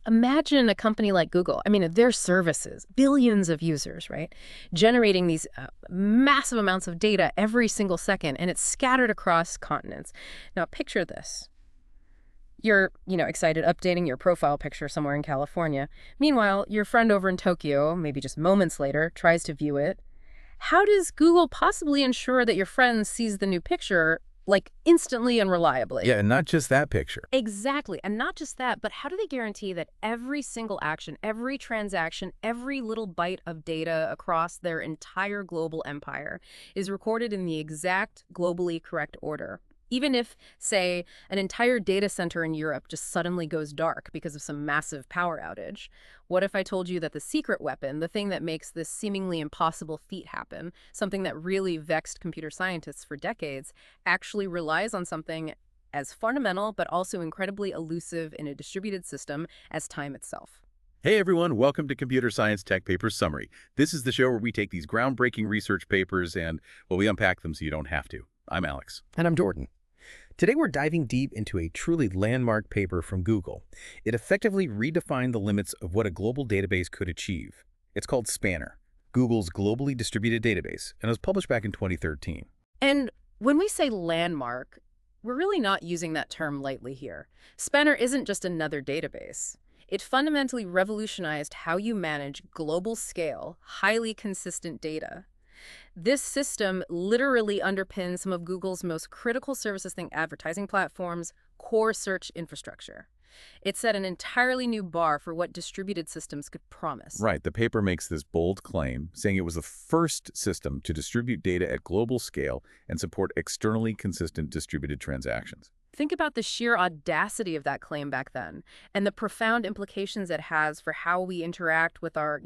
Imagine a company like Google. I mean, their services, billions of users, right? Generating these massive amounts of data every single second, and it's scattered across continents. Now, picture this. You're, excited updating your profile picture somewhere in California. Meanwhile, your friend over in Tokyo, maybe just moments later, tries to view it. How does Google possibly ensure that your friend sees the new picture, like, instantly and reliably? Yeah, and not just that picture. Exactly. And not just that, but how do they guarantee that every single action, every transaction, every little byte of data across their entire global empire is recorded in the exact globally correct order? Even if, say, an entire data center in Europe just suddenly goes dark because of some massive power outage, what if I told you that the secret weapon, the thing that makes this seemingly impossible feat happen, something that really vexed computer scientists for decades, actually relies on something as fundamental but also incredibly elusive in a distributed system as time itself? Hey everyone, welcome to Computer Science Tech Papers Summary. This is the show where we take these groundbreaking research papers and, well, we unpack them so you don't have to. I'm Alex. And I'm Jordan. Today we're diving deep into a truly landmark paper from Google. It effectively redefined the limits of what a global database could achieve. It's called Spanner, Google's globally distributed database, and it was published back in 2013. And when we say landmark, we're really not using that term lightly here. Spanner isn't just another database. It fundamentally revolutionized how you manage global-scale, highly consistent data. This system literally underpins some of Google's most critical services, think advertising platforms, core search infrastructure. It set an entirely new bar for what distributed systems could promise. Right, the paper makes this bold claim, saying it was the first system to distribute data at global scale and support externally consistent distributed transactions. Think about the sheer audacity of that claim back then and the profound implications it has for how we interact with our,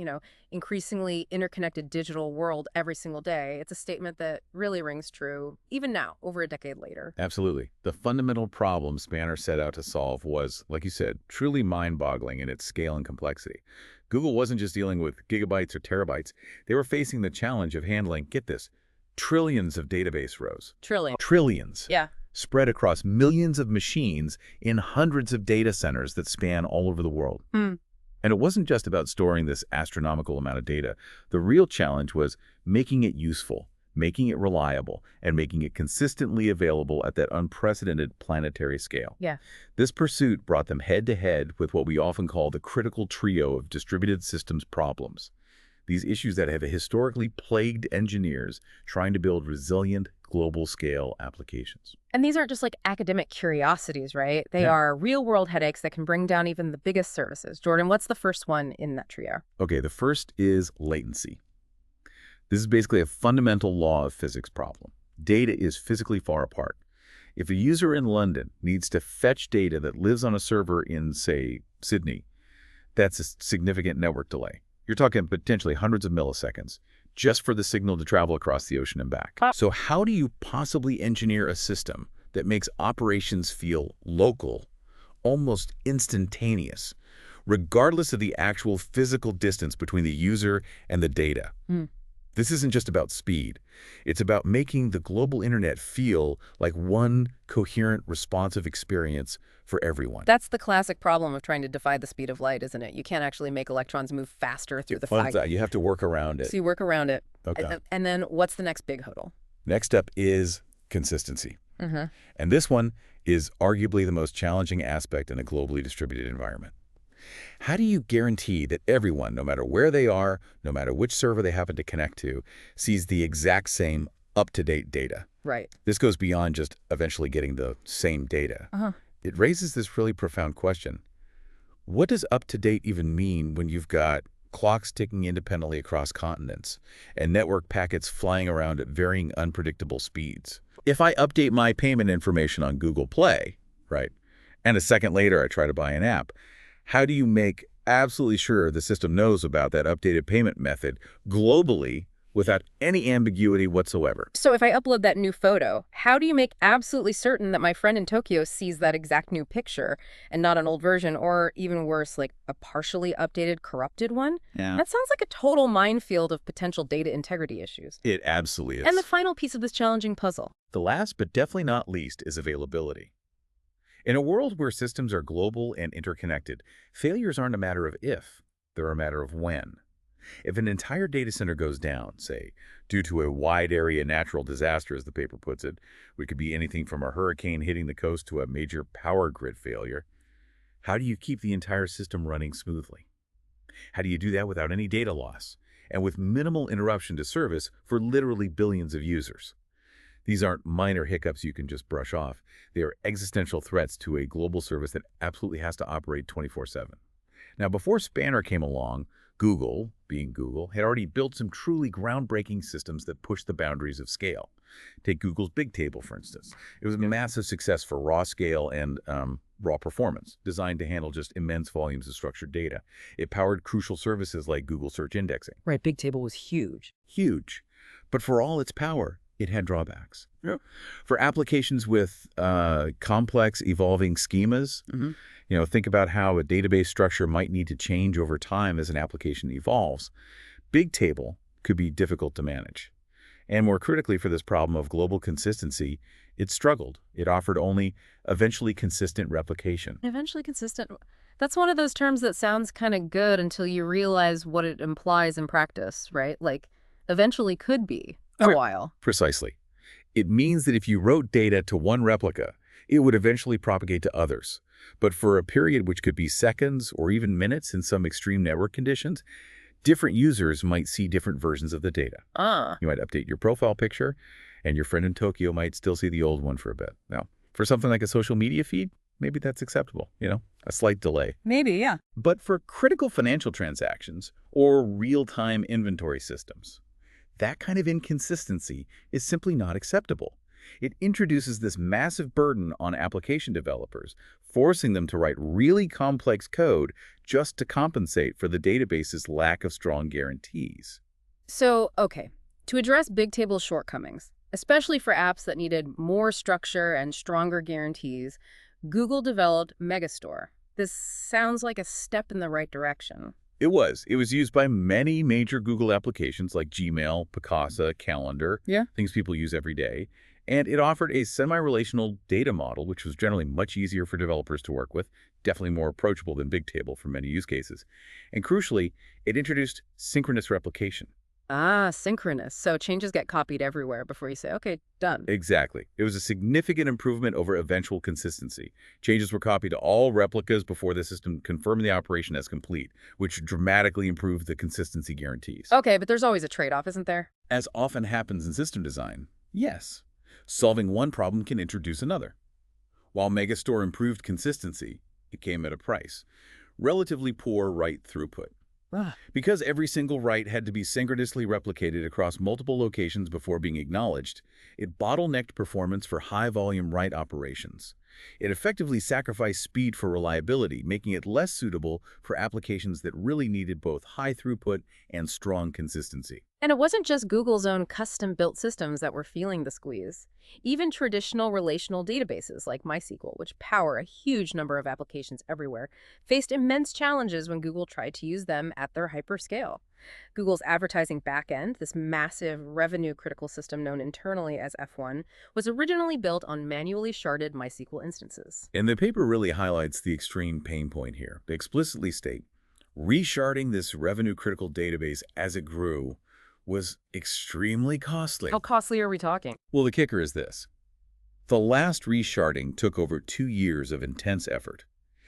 increasingly interconnected digital world every single day. It's a statement that really rings true even now, over a decade later. Absolutely. The fundamental problem Spanner set out to solve was, like you said, truly mind-boggling in its scale and complexity. Google wasn't just dealing with gigabytes or terabytes. They were facing the challenge of handling, get this, trillions of database rows. Trillions. Yeah. Spread across millions of machines in hundreds of data centers that span all over the world. And it wasn't just about storing this astronomical amount of data. The real challenge was making it useful, making it reliable, and making it consistently available at that unprecedented planetary scale. Yeah. This pursuit brought them head-to-head with what we often call the critical trio of distributed systems problems. These issues that have historically plagued engineers trying to build resilient, global-scale applications. And these aren't just like academic curiosities, right? They are real-world headaches that can bring down even the biggest services. Jordan, what's the first one in that trio? Okay, the first is latency. This is basically a fundamental law of physics problem. Data is physically far apart. If a user in London needs to fetch data that lives on a server in, say, Sydney, that's a significant network delay. You're talking potentially hundreds of milliseconds just for the signal to travel across the ocean and back. So how do you possibly engineer a system that makes operations feel local, almost instantaneous, regardless of the actual physical distance between the user and the data? This isn't just about speed. It's about making the global internet feel like one coherent, responsive experience for everyone. That's the classic problem of trying to defy the speed of light, isn't it? You can't actually make electrons move faster through the fiber. You have to work around it. So you work around it. Okay. And then what's the next big hurdle? Next up is consistency. And this one is arguably the most challenging aspect in a globally distributed environment. How do you guarantee that everyone, no matter where they are, no matter which server they happen to connect to, sees the exact same up-to-date data? Right. This goes beyond just eventually getting the same data. It raises this really profound question. What does up-to-date even mean when you've got clocks ticking independently across continents and network packets flying around at varying unpredictable speeds? If I update my payment information on Google Play, right, and a second later I try to buy an app, how do you make absolutely sure the system knows about that updated payment method globally without any ambiguity whatsoever? So if I upload that new photo, how do you make absolutely certain that my friend in Tokyo sees that exact new picture and not an old version, or even worse, like a partially updated, corrupted one? Yeah. That sounds like a total minefield of potential data integrity issues. It absolutely is. And the final piece of this challenging puzzle. The last but definitely not least is availability. In a world where systems are global and interconnected, failures aren't a matter of if, they're a matter of when. If an entire data center goes down, say, due to a wide area natural disaster, as the paper puts it, which could be anything from a hurricane hitting the coast to a major power grid failure, how do you keep the entire system running smoothly? How do you do that without any data loss and with minimal interruption to service for literally billions of users? These aren't minor hiccups you can just brush off. They are existential threats to a global service that absolutely has to operate 24/7. Now, before Spanner came along, Google, being Google, had already built some truly groundbreaking systems that pushed the boundaries of scale. Take Google's Bigtable, for instance. It was a massive success for raw scale and raw performance, designed to handle just immense volumes of structured data. It powered crucial services like Google search indexing. Right, Bigtable was huge. Huge. But for all its power, it had drawbacks. Yeah. For applications with complex, evolving schemas, think about how a database structure might need to change over time as an application evolves. Bigtable could be difficult to manage. And more critically for this problem of global consistency, it struggled. It offered only eventually consistent replication. Eventually consistent. That's one of those terms that sounds kind of good until you realize what it implies in practice, right? Like, eventually could be a while. Precisely. It means that if you wrote data to one replica, it would eventually propagate to others. But for a period which could be seconds or even minutes in some extreme network conditions, different users might see different versions of the data. You might update your profile picture, and your friend in Tokyo might still see the old one for a bit. Now, for something like a social media feed, maybe that's acceptable, a slight delay. Maybe, yeah. But for critical financial transactions or real-time inventory systems, that kind of inconsistency is simply not acceptable. It introduces this massive burden on application developers, forcing them to write really complex code just to compensate for the database's lack of strong guarantees. So, okay, to address Bigtable's shortcomings, especially for apps that needed more structure and stronger guarantees, Google developed Megastore. This sounds like a step in the right direction. It was. It was used by many major Google applications like Gmail, Picasa, Calendar, things people use every day. And it offered a semi-relational data model, which was generally much easier for developers to work with, definitely more approachable than Bigtable for many use cases. And crucially, it introduced synchronous replication. Synchronous. So changes get copied everywhere before you say, okay, done. Exactly. It was a significant improvement over eventual consistency. Changes were copied to all replicas before the system confirmed the operation as complete, which dramatically improved the consistency guarantees. Okay, but there's always a trade-off, isn't there? As often happens in system design, yes. Solving one problem can introduce another. While Megastore improved consistency, it came at a price. Relatively poor write throughput. Because every single write had to be synchronously replicated across multiple locations before being acknowledged, it bottlenecked performance for high-volume write operations. It effectively sacrificed speed for reliability, making it less suitable for applications that really needed both high throughput and strong consistency. And it wasn't just Google's own custom-built systems that were feeling the squeeze. Even traditional relational databases like MySQL, which power a huge number of applications everywhere, faced immense challenges when Google tried to use them at their hyperscale. Google's advertising backend, this massive revenue-critical system known internally as F1, was originally built on manually sharded MySQL instances. And the paper really highlights the extreme pain point here. They explicitly state, resharding this revenue-critical database as it grew was extremely costly. How costly are we talking? Well, the kicker is this. The last resharding took over 2 years of intense effort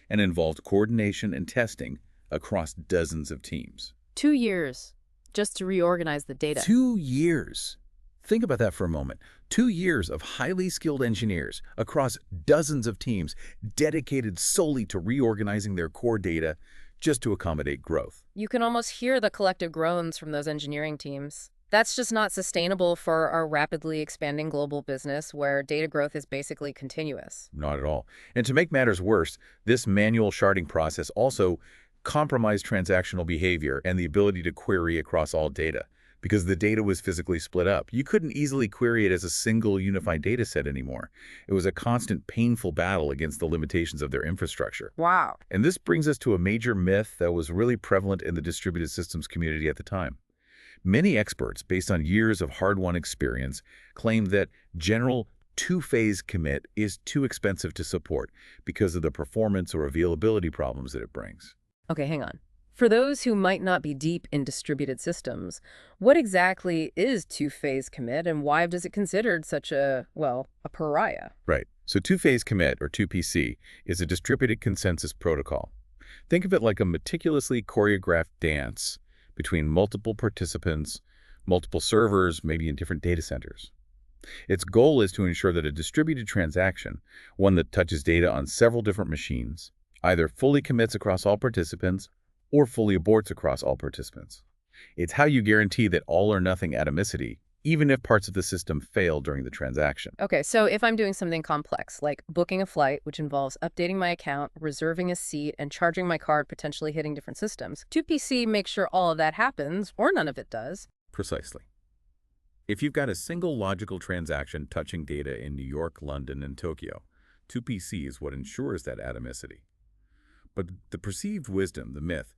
and involved coordination and testing across dozens of teams. 2 years just to reorganize the data. 2 years. Think about that for a moment. 2 years of highly skilled engineers across dozens of teams dedicated solely to reorganizing their core data just to accommodate growth. You can almost hear the collective groans from those engineering teams. That's just not sustainable for our rapidly expanding global business where data growth is basically continuous. Not at all. And to make matters worse, this manual sharding process also compromised transactional behavior and the ability to query across all data because the data was physically split up. You couldn't easily query it as a single unified data set anymore. It was a constant, painful battle against the limitations of their infrastructure. Wow. And this brings us to a major myth that was really prevalent in the distributed systems community at the time. Many experts, based on years of hard-won experience, claimed that general two-phase commit is too expensive to support because of the performance or availability problems that it brings. Okay, hang on. For those who might not be deep in distributed systems, what exactly is two-phase commit and why is it considered such a, well, a pariah? Right. So two-phase commit, or 2PC, is a distributed consensus protocol. Think of it like a meticulously choreographed dance between multiple participants, multiple servers, maybe in different data centers. Its goal is to ensure that a distributed transaction, one that touches data on several different machines, either fully commits across all participants or fully aborts across all participants. It's how you guarantee that all-or-nothing atomicity, even if parts of the system fail during the transaction. Okay, so if I'm doing something complex, like booking a flight, which involves updating my account, reserving a seat, and charging my card, potentially hitting different systems, 2PC makes sure all of that happens, or none of it does. Precisely. If you've got a single logical transaction touching data in New York, London, and Tokyo, 2PC is what ensures that atomicity. But the perceived wisdom, the myth,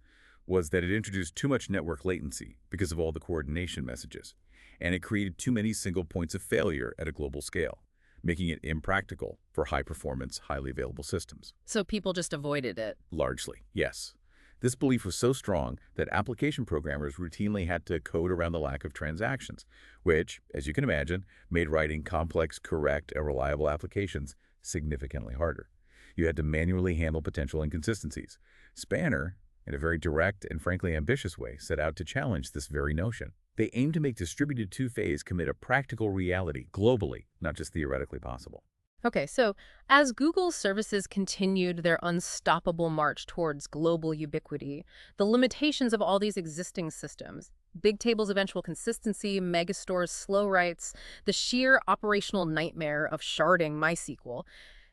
was that it introduced too much network latency because of all the coordination messages, and it created too many single points of failure at a global scale, making it impractical for high-performance, highly available systems. So people just avoided it. Largely, yes. This belief was so strong that application programmers routinely had to code around the lack of transactions, which, as you can imagine, made writing complex, correct, and reliable applications significantly harder. You had to manually handle potential inconsistencies. Spanner, in a very direct and frankly ambitious way, set out to challenge this very notion. They aimed to make distributed two-phase commit a practical reality globally, not just theoretically possible. Okay, so as Google's services continued their unstoppable march towards global ubiquity, the limitations of all these existing systems, big tables' eventual consistency, megastores' slow writes, the sheer operational nightmare of sharding MySQL,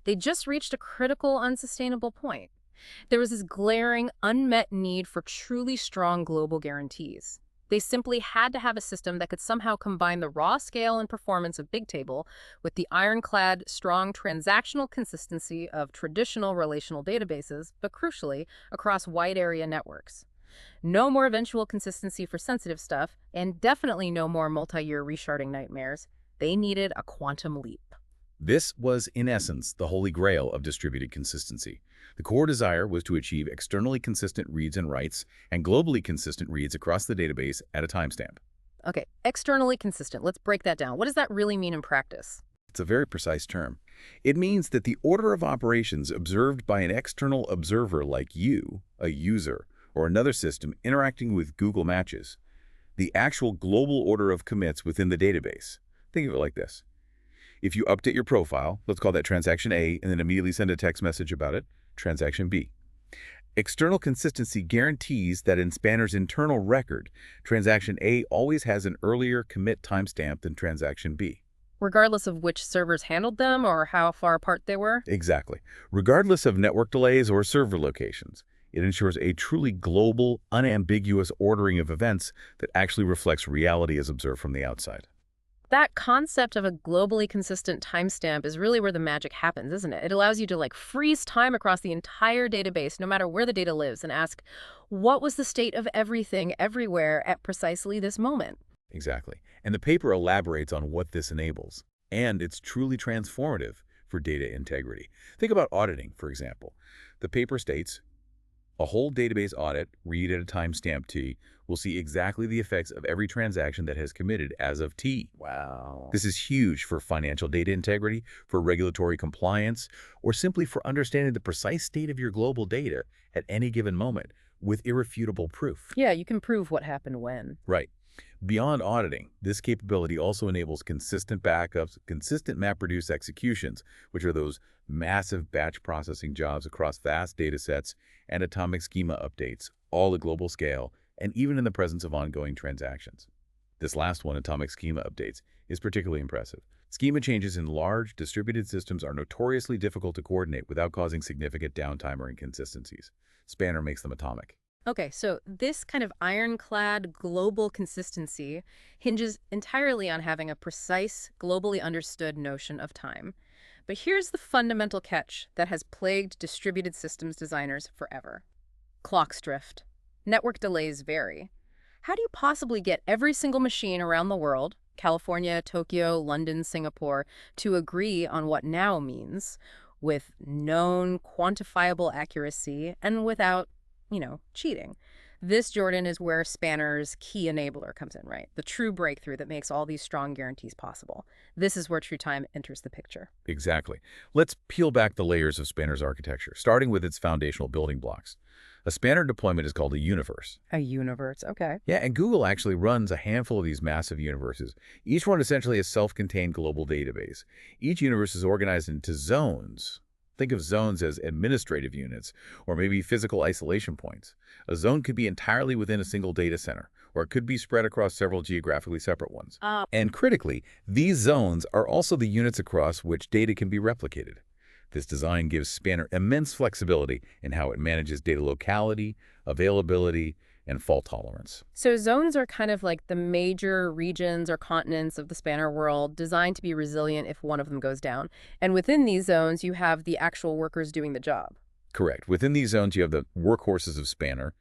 they just reached a critical, unsustainable point. There was this glaring, unmet need for truly strong global guarantees. They simply had to have a system that could somehow combine the raw scale and performance of Bigtable with the ironclad, strong transactional consistency of traditional relational databases, but crucially, across wide area networks. No more eventual consistency for sensitive stuff, and definitely no more multi-year resharding nightmares. They needed a quantum leap. This was, in essence, the holy grail of distributed consistency. The core desire was to achieve externally consistent reads and writes and globally consistent reads across the database at a timestamp. Okay, externally consistent. Let's break that down. What does that really mean in practice? It's a very precise term. It means that the order of operations observed by an external observer like you, a user, or another system interacting with Google matches the actual global order of commits within the database. Think of it like this. If you update your profile, let's call that transaction A, and then immediately send a text message about it, transaction B. External consistency guarantees that in Spanner's internal record, transaction A always has an earlier commit timestamp than transaction B. Regardless of which servers handled them or how far apart they were? Exactly. Regardless of network delays or server locations, it ensures a truly global, unambiguous ordering of events that actually reflects reality as observed from the outside. That concept of a globally consistent timestamp is really where the magic happens, isn't it? It allows you to freeze time across the entire database, no matter where the data lives, and ask, what was the state of everything everywhere at precisely this moment? Exactly. And the paper elaborates on what this enables. And it's truly transformative for data integrity. Think about auditing, for example. The paper states, a whole database audit, read at a timestamp T, will see exactly the effects of every transaction that has committed as of T. Wow. This is huge for financial data integrity, for regulatory compliance, or simply for understanding the precise state of your global data at any given moment with irrefutable proof. Yeah, you can prove what happened when. Right. Beyond auditing, this capability also enables consistent backups, consistent MapReduce executions, which are those massive batch processing jobs across vast data sets, and atomic schema updates, all at global scale, and even in the presence of ongoing transactions. This last one, atomic schema updates, is particularly impressive. Schema changes in large, distributed systems are notoriously difficult to coordinate without causing significant downtime or inconsistencies. Spanner makes them atomic. Okay, so this kind of ironclad global consistency hinges entirely on having a precise, globally understood notion of time. But here's the fundamental catch that has plagued distributed systems designers forever. Clocks drift. Network delays vary. How do you possibly get every single machine around the world, California, Tokyo, London, Singapore, to agree on what now means with known quantifiable accuracy and without, cheating. This, Jordan, is where Spanner's key enabler comes in, right? The true breakthrough that makes all these strong guarantees possible. This is where TrueTime enters the picture. Exactly. Let's peel back the layers of Spanner's architecture, starting with its foundational building blocks. A Spanner deployment is called a universe. A universe, okay. Yeah, and Google actually runs a handful of these massive universes, each one essentially a self-contained global database. Each universe is organized into zones. Think of zones as administrative units, or maybe physical isolation points. A zone could be entirely within a single data center, or it could be spread across several geographically separate ones. And critically, these zones are also the units across which data can be replicated. This design gives Spanner immense flexibility in how it manages data locality, availability, and fault tolerance. So zones are kind of like the major regions or continents of the Spanner world designed to be resilient if one of them goes down. And within these zones, you have the actual workers doing the job. Correct. Within these zones, you have the workhorses of Spanner,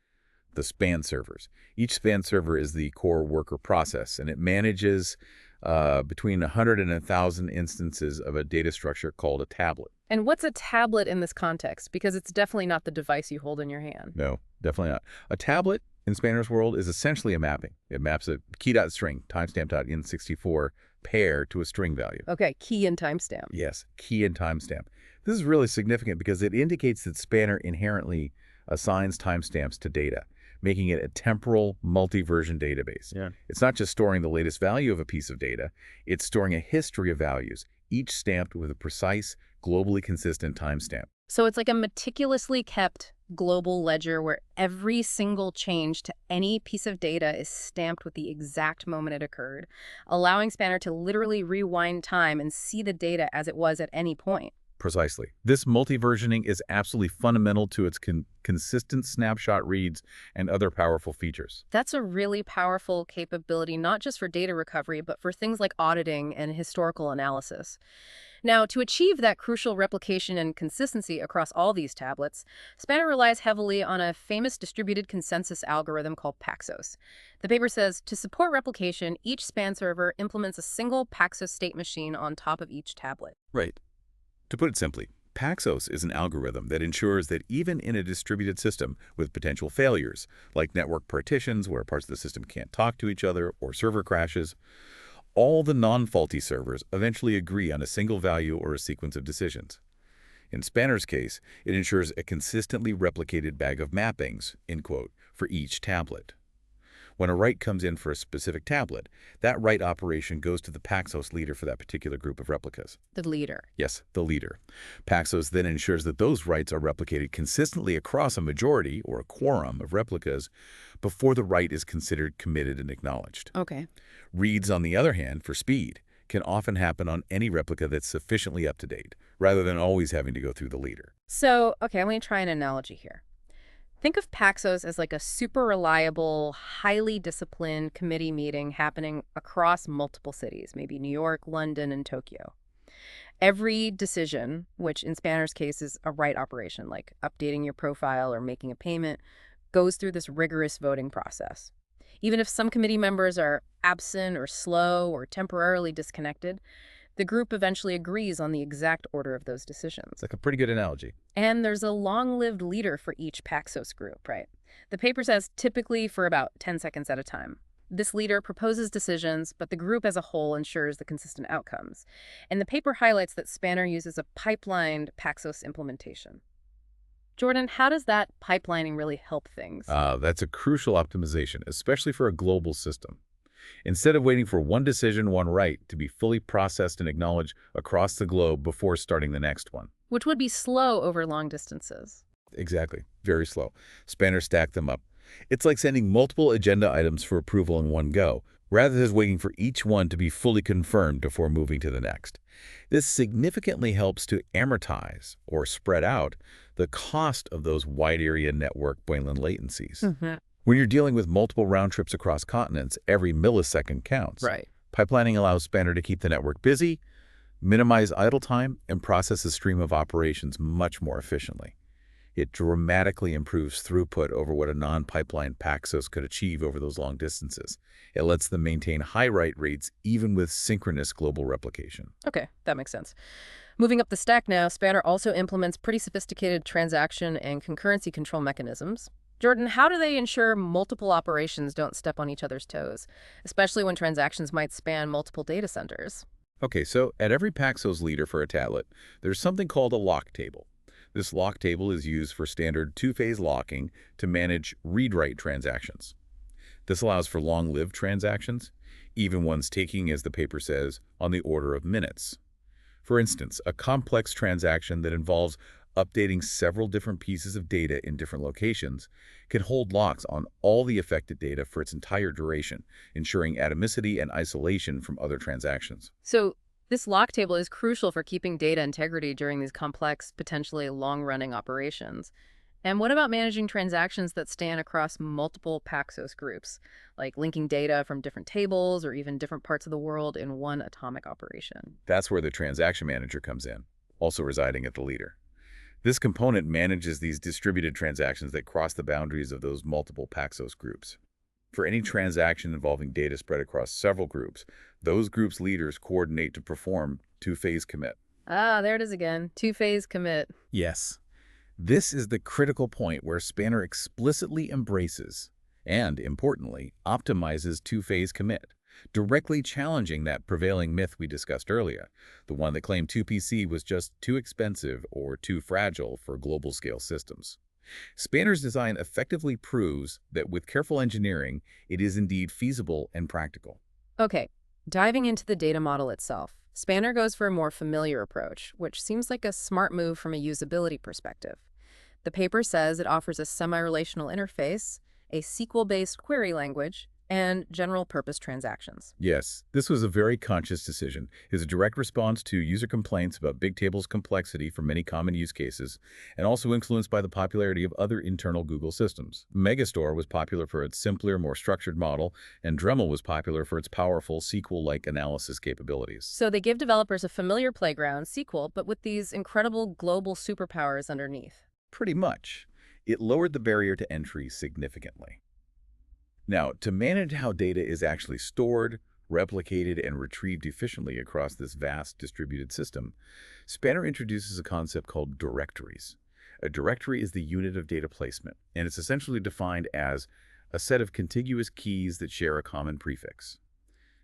the span servers. Each span server is the core worker process, and it manages between 100 and 1,000 instances of a data structure called a tablet. And what's a tablet in this context? Because it's definitely not the device you hold in your hand. No, definitely not. A tablet in Spanner's world is essentially a mapping. It maps a key.string, timestamp.in64 pair to a string value. Okay, key and timestamp. Yes, key and timestamp. This is really significant because it indicates that Spanner inherently assigns timestamps to data, making it a temporal, multi-version database. Yeah. It's not just storing the latest value of a piece of data, it's storing a history of values, each stamped with a precise, globally consistent timestamp. So it's like a meticulously kept global ledger where every single change to any piece of data is stamped with the exact moment it occurred, allowing Spanner to literally rewind time and see the data as it was at any point. Precisely. This multi-versioning is absolutely fundamental to its consistent snapshot reads and other powerful features. That's a really powerful capability, not just for data recovery, but for things like auditing and historical analysis. Now, to achieve that crucial replication and consistency across all these tablets, Spanner relies heavily on a famous distributed consensus algorithm called Paxos. The paper says, to support replication, each span server implements a single Paxos state machine on top of each tablet. Right. To put it simply, Paxos is an algorithm that ensures that even in a distributed system with potential failures, like network partitions where parts of the system can't talk to each other or server crashes, all the non-faulty servers eventually agree on a single value or a sequence of decisions. In Spanner's case, it ensures a consistently replicated bag of mappings, end quote, for each tablet. When a write comes in for a specific tablet, that write operation goes to the Paxos leader for that particular group of replicas. The leader. Yes, the leader. Paxos then ensures that those writes are replicated consistently across a majority, or a quorum, of replicas before the write is considered committed and acknowledged. Okay. Reads, on the other hand, for speed, can often happen on any replica that's sufficiently up to date, rather than always having to go through the leader. So, okay, I'm going to try an analogy here. Think of Paxos as like a super reliable, highly disciplined committee meeting happening across multiple cities, maybe New York, London, and Tokyo. Every decision, which in Spanner's case is a write operation, like updating your profile or making a payment, goes through this rigorous voting process. Even if some committee members are absent or slow or temporarily disconnected, the group eventually agrees on the exact order of those decisions. It's like a pretty good analogy. And there's a long-lived leader for each Paxos group, right? The paper says typically for about 10 seconds at a time. This leader proposes decisions, but the group as a whole ensures the consistent outcomes. And the paper highlights that Spanner uses a pipelined Paxos implementation. Jordan, how does that pipelining really help things? That's a crucial optimization, especially for a global system. Instead of waiting for one decision, one write to be fully processed and acknowledged across the globe before starting the next one. Which would be slow over long distances. Exactly. Very slow. Spanner stacked them up. It's like sending multiple agenda items for approval in one go, rather than waiting for each one to be fully confirmed before moving to the next. This significantly helps to amortize, or spread out, the cost of those wide-area network Boylan latencies. Mm-hmm. When you're dealing with multiple round trips across continents, every millisecond counts. Right. Pipelining allows Spanner to keep the network busy, minimize idle time, and process a stream of operations much more efficiently. It dramatically improves throughput over what a non-pipeline Paxos could achieve over those long distances. It lets them maintain high write rates even with synchronous global replication. Okay, that makes sense. Moving up the stack now, Spanner also implements pretty sophisticated transaction and concurrency control mechanisms. Jordan, how do they ensure multiple operations don't step on each other's toes, especially when transactions might span multiple data centers? Okay, so at every Paxos leader for a tablet, there's something called a lock table. This lock table is used for standard two-phase locking to manage read-write transactions. This allows for long-lived transactions, even ones taking, as the paper says, on the order of minutes. For instance, a complex transaction that involves updating several different pieces of data in different locations can hold locks on all the affected data for its entire duration, ensuring atomicity and isolation from other transactions. So this lock table is crucial for keeping data integrity during these complex, potentially long-running operations. And what about managing transactions that span across multiple Paxos groups, like linking data from different tables or even different parts of the world in one atomic operation? That's where the transaction manager comes in, also residing at the leader. This component manages these distributed transactions that cross the boundaries of those multiple Paxos groups. For any transaction involving data spread across several groups, those groups' leaders coordinate to perform two-phase commit. Ah, there it is again. Two-phase commit. Yes. This is the critical point where Spanner explicitly embraces and, importantly, optimizes two-phase commit, directly challenging that prevailing myth we discussed earlier, the one that claimed 2PC was just too expensive or too fragile for global-scale systems. Spanner's design effectively proves that with careful engineering, it is indeed feasible and practical. Okay, diving into the data model itself, Spanner goes for a more familiar approach, which seems like a smart move from a usability perspective. The paper says it offers a semi-relational interface, a SQL-based query language, and general-purpose transactions. Yes, this was a very conscious decision. It is a direct response to user complaints about Bigtable's complexity for many common use cases, and also influenced by the popularity of other internal Google systems. Megastore was popular for its simpler, more structured model, and Dremel was popular for its powerful SQL-like analysis capabilities. So they give developers a familiar playground, SQL, but with these incredible global superpowers underneath. Pretty much. It lowered the barrier to entry significantly. Now, to manage how data is actually stored, replicated, and retrieved efficiently across this vast distributed system, Spanner introduces a concept called directories. A directory is the unit of data placement, and it's essentially defined as a set of contiguous keys that share a common prefix.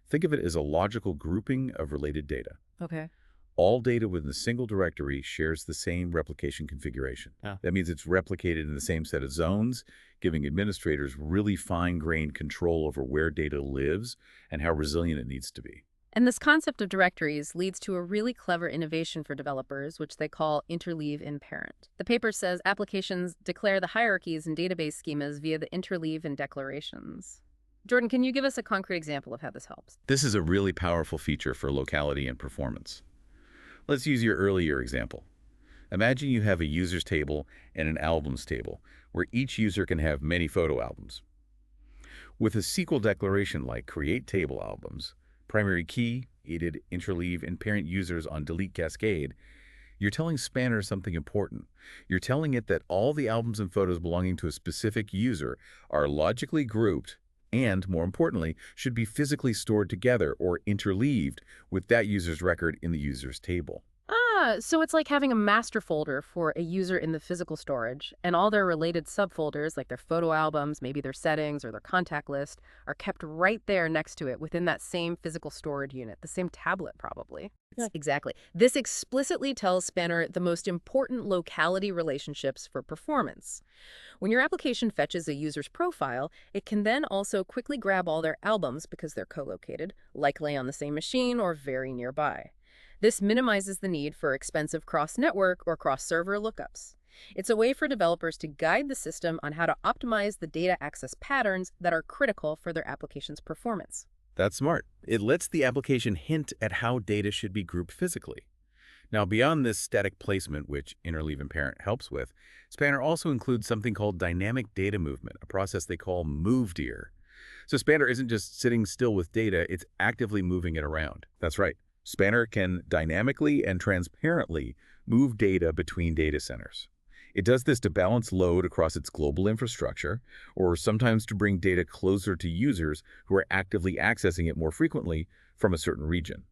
Think of it as a logical grouping of related data. Okay. All data within a single directory shares the same replication configuration. Yeah. That means it's replicated in the same set of zones, giving administrators really fine-grained control over where data lives and how resilient it needs to be. And this concept of directories leads to a really clever innovation for developers, which they call interleave in parent. The paper says applications declare the hierarchies in database schemas via the interleave in declarations. Jordan, can you give us a concrete example of how this helps? This is a really powerful feature for locality and performance. Let's use your earlier example. Imagine you have a users table and an albums table, where each user can have many photo albums. With a SQL declaration like create table albums, primary key, edit, interleave, and parent users on delete cascade, you're telling Spanner something important. You're telling it that all the albums and photos belonging to a specific user are logically grouped and, more importantly, should be physically stored together or interleaved with that user's record in the user's table. Ah, so it's like having a master folder for a user in the physical storage, and all their related subfolders, like their photo albums, maybe their settings or their contact list, are kept right there next to it within that same physical storage unit, the same tablet probably. Yeah. Exactly. This explicitly tells Spanner the most important locality relationships for performance. When your application fetches a user's profile, it can then also quickly grab all their albums because they're co-located, likely on the same machine or very nearby. This minimizes the need for expensive cross-network or cross-server lookups. It's a way for developers to guide the system on how to optimize the data access patterns that are critical for their application's performance. That's smart. It lets the application hint at how data should be grouped physically. Now, beyond this static placement, which interleave and parent helps with, Spanner also includes something called dynamic data movement, a process they call moved here. So Spanner isn't just sitting still with data, it's actively moving it around. That's right. Spanner can dynamically and transparently move data between data centers. It does this to balance load across its global infrastructure, or sometimes to bring data closer to users who are actively accessing it more frequently from a certain region.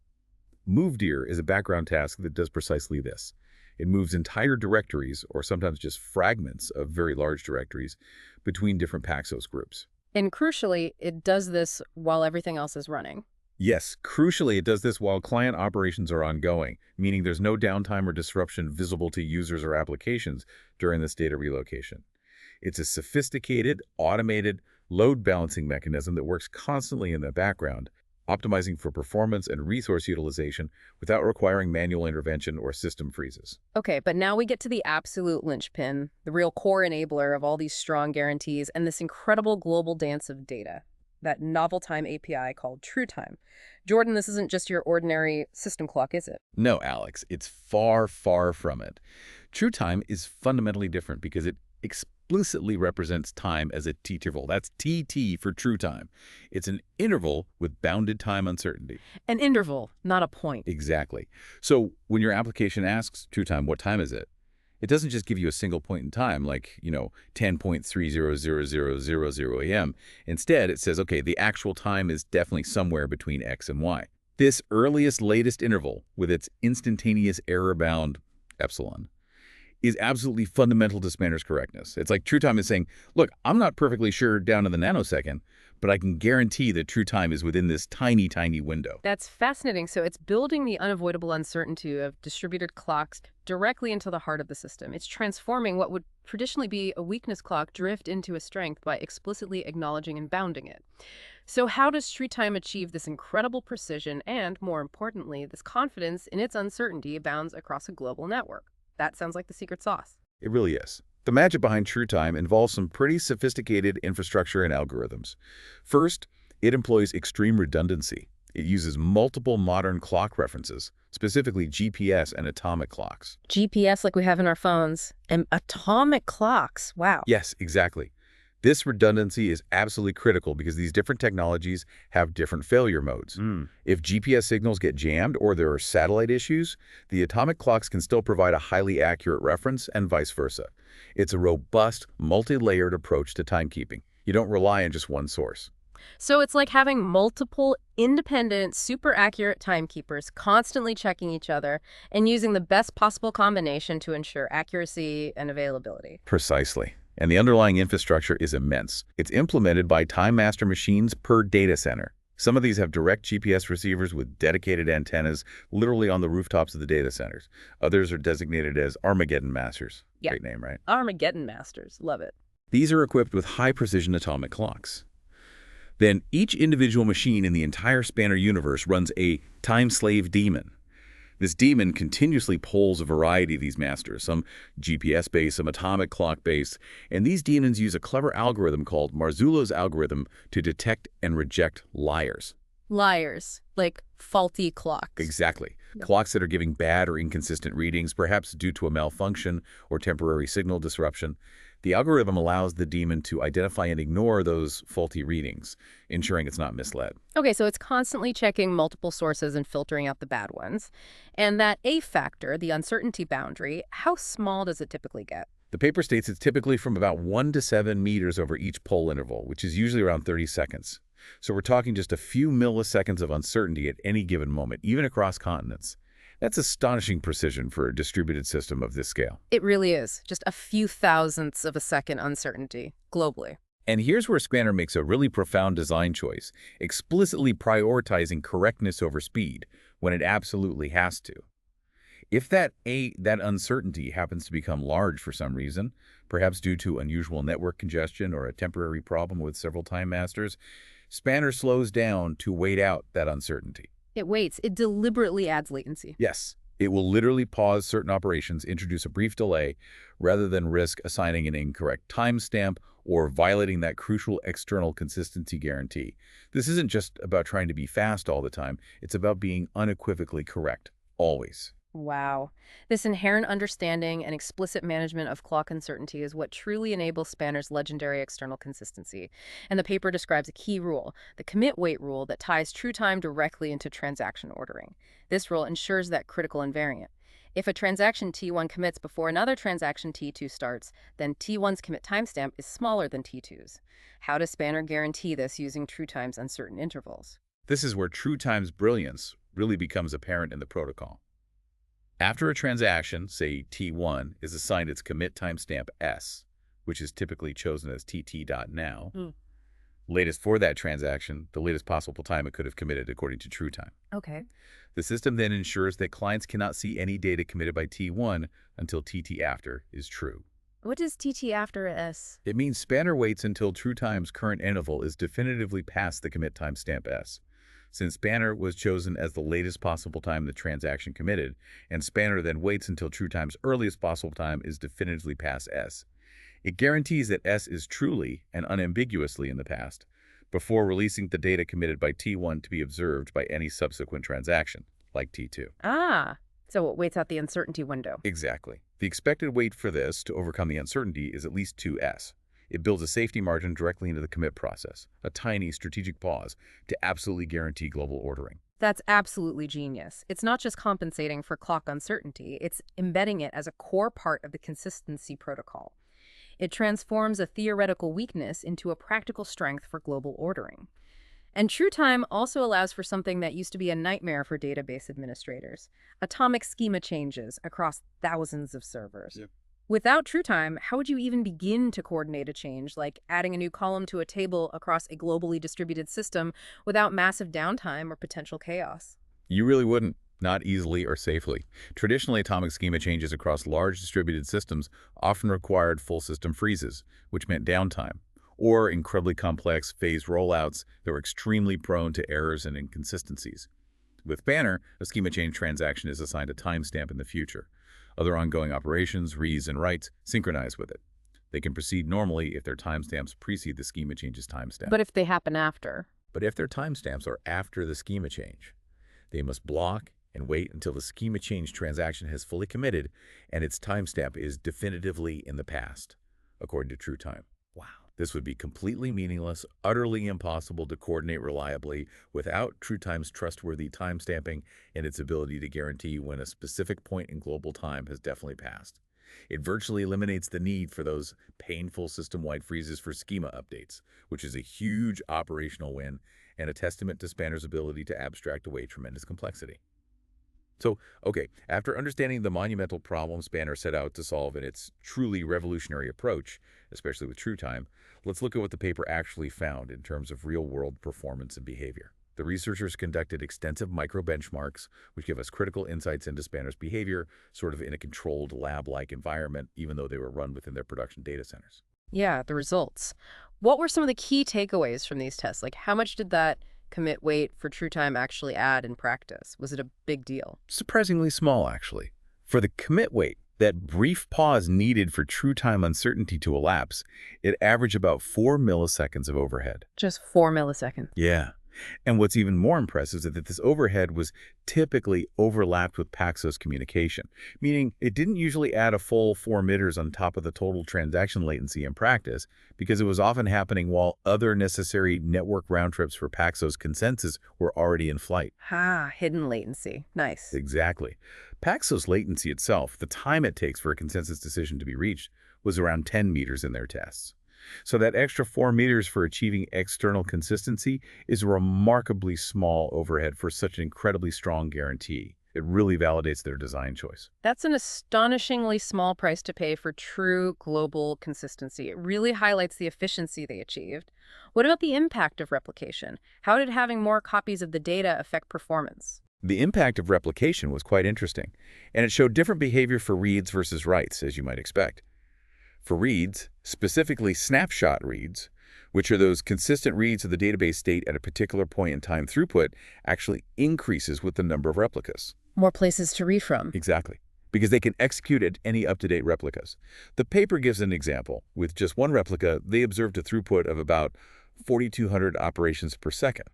MoveDir is a background task that does precisely this. It moves entire directories, or sometimes just fragments of very large directories, between different Paxos groups. And crucially, it does this while everything else is running. Yes, crucially, it does this while client operations are ongoing, meaning there's no downtime or disruption visible to users or applications during this data relocation. It's a sophisticated, automated load balancing mechanism that works constantly in the background, optimizing for performance and resource utilization without requiring manual intervention or system freezes. Okay, but now we get to the absolute linchpin, the real core enabler of all these strong guarantees and this incredible global dance of data, that novel time API called TrueTime. Jordan, this isn't just your ordinary system clock, is it? No, Alex, it's far, far from it. TrueTime is fundamentally different because it explicitly represents time as a t-interval. That's TT for true time. It's an interval with bounded time uncertainty. An interval, not a point. Exactly. So when your application asks TrueTime, what time is it? It doesn't just give you a single point in time, like, 10.300000 a.m. Instead, it says, okay, the actual time is definitely somewhere between X and Y. This earliest, latest interval, with its instantaneous error-bound epsilon, is absolutely fundamental to Spanner's correctness. It's like TrueTime is saying, look, I'm not perfectly sure down to the nanosecond, but I can guarantee that TrueTime is within this tiny, tiny window. That's fascinating. So it's building the unavoidable uncertainty of distributed clocks directly into the heart of the system. It's transforming what would traditionally be a weakness clock drift into a strength by explicitly acknowledging and bounding it. So how does TrueTime achieve this incredible precision and, more importantly, this confidence in its uncertainty bounds across a global network? That sounds like the secret sauce. It really is. The magic behind TrueTime involves some pretty sophisticated infrastructure and algorithms. First, it employs extreme redundancy. It uses multiple modern clock references, specifically GPS and atomic clocks. GPS like we have in our phones. And atomic clocks. Wow. Yes, exactly. This redundancy is absolutely critical because these different technologies have different failure modes. If GPS signals get jammed or there are satellite issues, the atomic clocks can still provide a highly accurate reference and vice versa. It's a robust, multi-layered approach to timekeeping. You don't rely on just one source. So it's like having multiple independent, super accurate timekeepers constantly checking each other and using the best possible combination to ensure accuracy and availability. Precisely. And the underlying infrastructure is immense. It's implemented by Time Master machines per data center. Some of these have direct GPS receivers with dedicated antennas literally on the rooftops of the data centers. Others are designated as Armageddon Masters. Yeah. Great name, right? Armageddon Masters. Love it. These are equipped with high-precision atomic clocks. Then each individual machine in the entire Spanner universe runs a time slave daemon. This daemon continuously polls a variety of these masters, some GPS-based, some atomic clock-based, and these daemons use a clever algorithm called Marzullo's algorithm to detect and reject liars. Liars, like faulty clocks. Exactly. Yep. Clocks that are giving bad or inconsistent readings, perhaps due to a malfunction or temporary signal disruption. The algorithm allows the daemon to identify and ignore those faulty readings, ensuring it's not misled. Okay, so it's constantly checking multiple sources and filtering out the bad ones. And that A factor, the uncertainty boundary, how small does it typically get? The paper states it's typically from about 1 to 7 meters over each poll interval, which is usually around 30 seconds. So we're talking just a few milliseconds of uncertainty at any given moment, even across continents. That's astonishing precision for a distributed system of this scale. It really is. Just a few thousandths of a second uncertainty, globally. And here's where Spanner makes a really profound design choice, explicitly prioritizing correctness over speed when it absolutely has to. If that uncertainty happens to become large for some reason, perhaps due to unusual network congestion or a temporary problem with several time masters, Spanner slows down to wait out that uncertainty. It waits. It deliberately adds latency. Yes, it will literally pause certain operations, introduce a brief delay, rather than risk assigning an incorrect timestamp or violating that crucial external consistency guarantee. This isn't just about trying to be fast all the time. It's about being unequivocally correct, always. Wow. This inherent understanding and explicit management of clock uncertainty is what truly enables Spanner's legendary external consistency. And the paper describes a key rule, the commit wait rule that ties TrueTime directly into transaction ordering. This rule ensures that critical invariant. If a transaction T1 commits before another transaction T2 starts, then T1's commit timestamp is smaller than T2's. How does Spanner guarantee this using TrueTime's uncertain intervals? This is where TrueTime's brilliance really becomes apparent in the protocol. After a transaction, say T1, is assigned its commit timestamp S, which is typically chosen as tt.now, latest for that transaction, the latest possible time it could have committed according to TrueTime. Okay. The system then ensures that clients cannot see any data committed by T1 until TT after is true. What does TT after S? It means Spanner waits until TrueTime's current interval is definitively past the commit timestamp S. Since Spanner was chosen as the latest possible time the transaction committed, and Spanner then waits until TrueTime's earliest possible time is definitively past S. It guarantees that S is truly and unambiguously in the past, before releasing the data committed by T1 to be observed by any subsequent transaction, like T2. Ah, so it waits out the uncertainty window. Exactly. The expected wait for this to overcome the uncertainty is at least 2S. It builds a safety margin directly into the commit process, a tiny strategic pause to absolutely guarantee global ordering. That's absolutely genius. It's not just compensating for clock uncertainty, it's embedding it as a core part of the consistency protocol. It transforms a theoretical weakness into a practical strength for global ordering. And TrueTime also allows for something that used to be a nightmare for database administrators: atomic schema changes across thousands of servers. Yep. Without TrueTime, how would you even begin to coordinate a change, like adding a new column to a table across a globally distributed system without massive downtime or potential chaos? You really wouldn't. Not easily or safely. Traditionally, atomic schema changes across large distributed systems often required full system freezes, which meant downtime, or incredibly complex phased rollouts that were extremely prone to errors and inconsistencies. With Spanner, a schema change transaction is assigned a timestamp in the future. Other ongoing operations, reads and writes, synchronize with it. They can proceed normally if their timestamps precede the schema change's timestamp. But if they happen after? But if their timestamps are after the schema change, they must block and wait until the schema change transaction has fully committed and its timestamp is definitively in the past, according to TrueTime. Wow. This would be completely meaningless, utterly impossible to coordinate reliably without TrueTime's trustworthy timestamping and its ability to guarantee when a specific point in global time has definitely passed. It virtually eliminates the need for those painful system-wide freezes for schema updates, which is a huge operational win and a testament to Spanner's ability to abstract away tremendous complexity. So, okay, after understanding the monumental problem Spanner set out to solve in its truly revolutionary approach, especially with TrueTime, let's look at what the paper actually found in terms of real-world performance and behavior. The researchers conducted extensive micro-benchmarks, which give us critical insights into Spanner's behavior, sort of in a controlled lab-like environment, even though they were run within their production data centers. Yeah, the results. What were some of the key takeaways from these tests? Like, how much did that commit wait for TrueTime actually add in practice? Was it a big deal? Surprisingly small, actually. For the commit wait, that brief pause needed for TrueTime uncertainty to elapse, it averaged about 4 milliseconds of overhead. Just 4 milliseconds. Yeah. And what's even more impressive is that this overhead was typically overlapped with Paxos communication, meaning it didn't usually add a full 4 meters on top of the total transaction latency in practice, because it was often happening while other necessary network round trips for Paxos consensus were already in flight. Hidden latency. Nice. Exactly. Paxos latency itself, the time it takes for a consensus decision to be reached, was around 10 meters in their tests. So that extra 4 meters for achieving external consistency is a remarkably small overhead for such an incredibly strong guarantee. It really validates their design choice. That's an astonishingly small price to pay for true global consistency. It really highlights the efficiency they achieved. What about the impact of replication? How did having more copies of the data affect performance? The impact of replication was quite interesting, and it showed different behavior for reads versus writes, as you might expect. For reads, specifically snapshot reads, which are those consistent reads of the database state at a particular point in time, throughput actually increases with the number of replicas. More places to read from. Exactly, because they can execute at any up-to-date replicas. The paper gives an example. With just one replica, they observed a throughput of about 4,200 operations per second.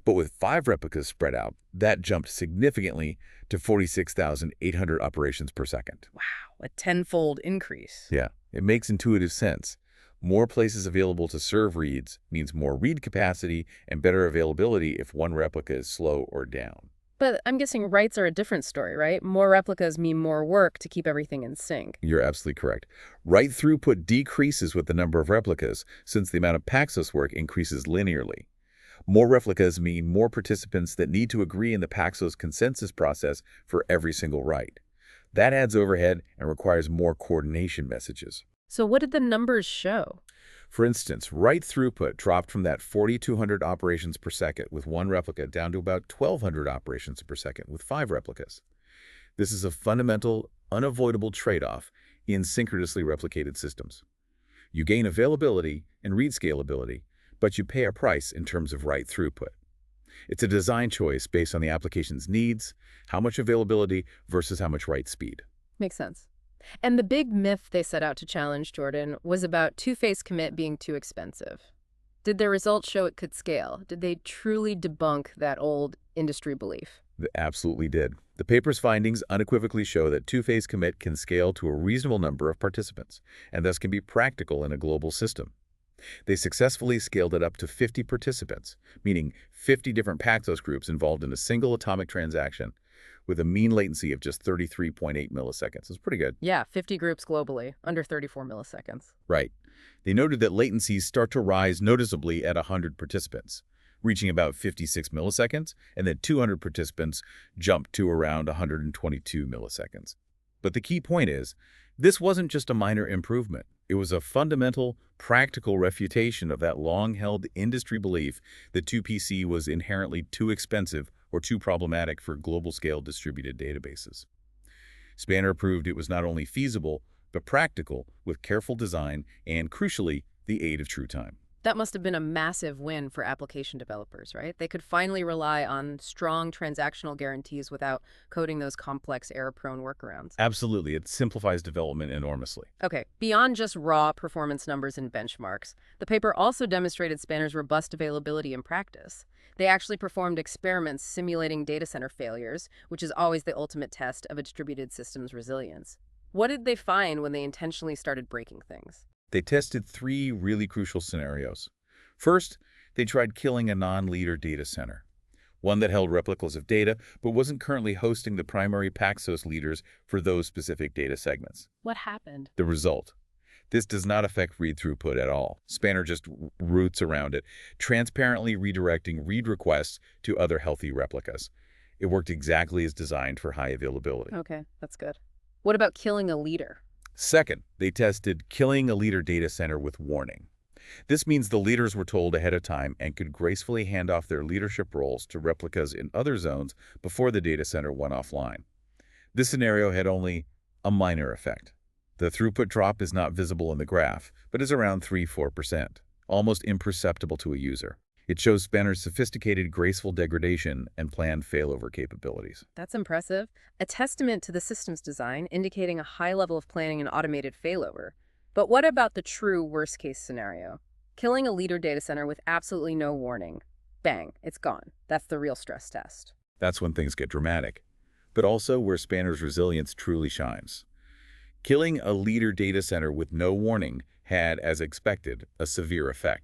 But with 5 replicas spread out, that jumped significantly to 46,800 operations per second. Wow, a tenfold increase. Yeah, it makes intuitive sense. More places available to serve reads means more read capacity and better availability if one replica is slow or down. But I'm guessing writes are a different story, right? More replicas mean more work to keep everything in sync. You're absolutely correct. Write throughput decreases with the number of replicas, since the amount of Paxos work increases linearly. More replicas mean more participants that need to agree in the Paxos consensus process for every single write. That adds overhead and requires more coordination messages. So what did the numbers show? For instance, write throughput dropped from that 4,200 operations per second with one replica down to about 1,200 operations per second with 5 replicas. This is a fundamental, unavoidable trade-off in synchronously replicated systems. You gain availability and read scalability, but you pay a price in terms of write throughput. It's a design choice based on the application's needs, how much availability versus how much write speed. Makes sense. And the big myth they set out to challenge, Jordan, was about two-phase commit being too expensive. Did their results show it could scale? Did they truly debunk that old industry belief? They absolutely did. The paper's findings unequivocally show that two-phase commit can scale to a reasonable number of participants, and thus can be practical in a global system. They successfully scaled it up to 50 participants, meaning 50 different Paxos groups involved in a single atomic transaction, with a mean latency of just 33.8 milliseconds. It's pretty good. Yeah, 50 groups globally, under 34 milliseconds. Right. They noted that latencies start to rise noticeably at 100 participants, reaching about 56 milliseconds, and then 200 participants jump to around 122 milliseconds. But the key point is, this wasn't just a minor improvement. It was a fundamental, practical refutation of that long-held industry belief that 2PC was inherently too expensive or too problematic for global-scale distributed databases. Spanner proved it was not only feasible, but practical with careful design and, crucially, the aid of TrueTime. That must have been a massive win for application developers, right? They could finally rely on strong transactional guarantees without coding those complex error-prone workarounds. Absolutely. It simplifies development enormously. Okay, beyond just raw performance numbers and benchmarks, the paper also demonstrated Spanner's robust availability in practice. They actually performed experiments simulating data center failures, which is always the ultimate test of a distributed system's resilience. What did they find when they intentionally started breaking things? They tested 3 really crucial scenarios. First, they tried killing a non-leader data center, one that held replicas of data but wasn't currently hosting the primary Paxos leaders for those specific data segments. What happened? The result: this does not affect read throughput at all. Spanner just routes around it, transparently redirecting read requests to other healthy replicas. It worked exactly as designed for high availability. Okay, that's good. What about killing a leader? Second, they tested killing a leader data center with warning. This means the leaders were told ahead of time and could gracefully hand off their leadership roles to replicas in other zones before the data center went offline. This scenario had only a minor effect. The throughput drop is not visible in the graph, but is around 3–4%, almost imperceptible to a user. It shows Spanner's sophisticated graceful degradation and planned failover capabilities. That's impressive. A testament to the system's design, indicating a high level of planning and automated failover. But what about the true worst-case scenario? Killing a leader data center with absolutely no warning. Bang, it's gone. That's the real stress test. That's when things get dramatic, but also where Spanner's resilience truly shines. Killing a leader data center with no warning had, as expected, a severe effect.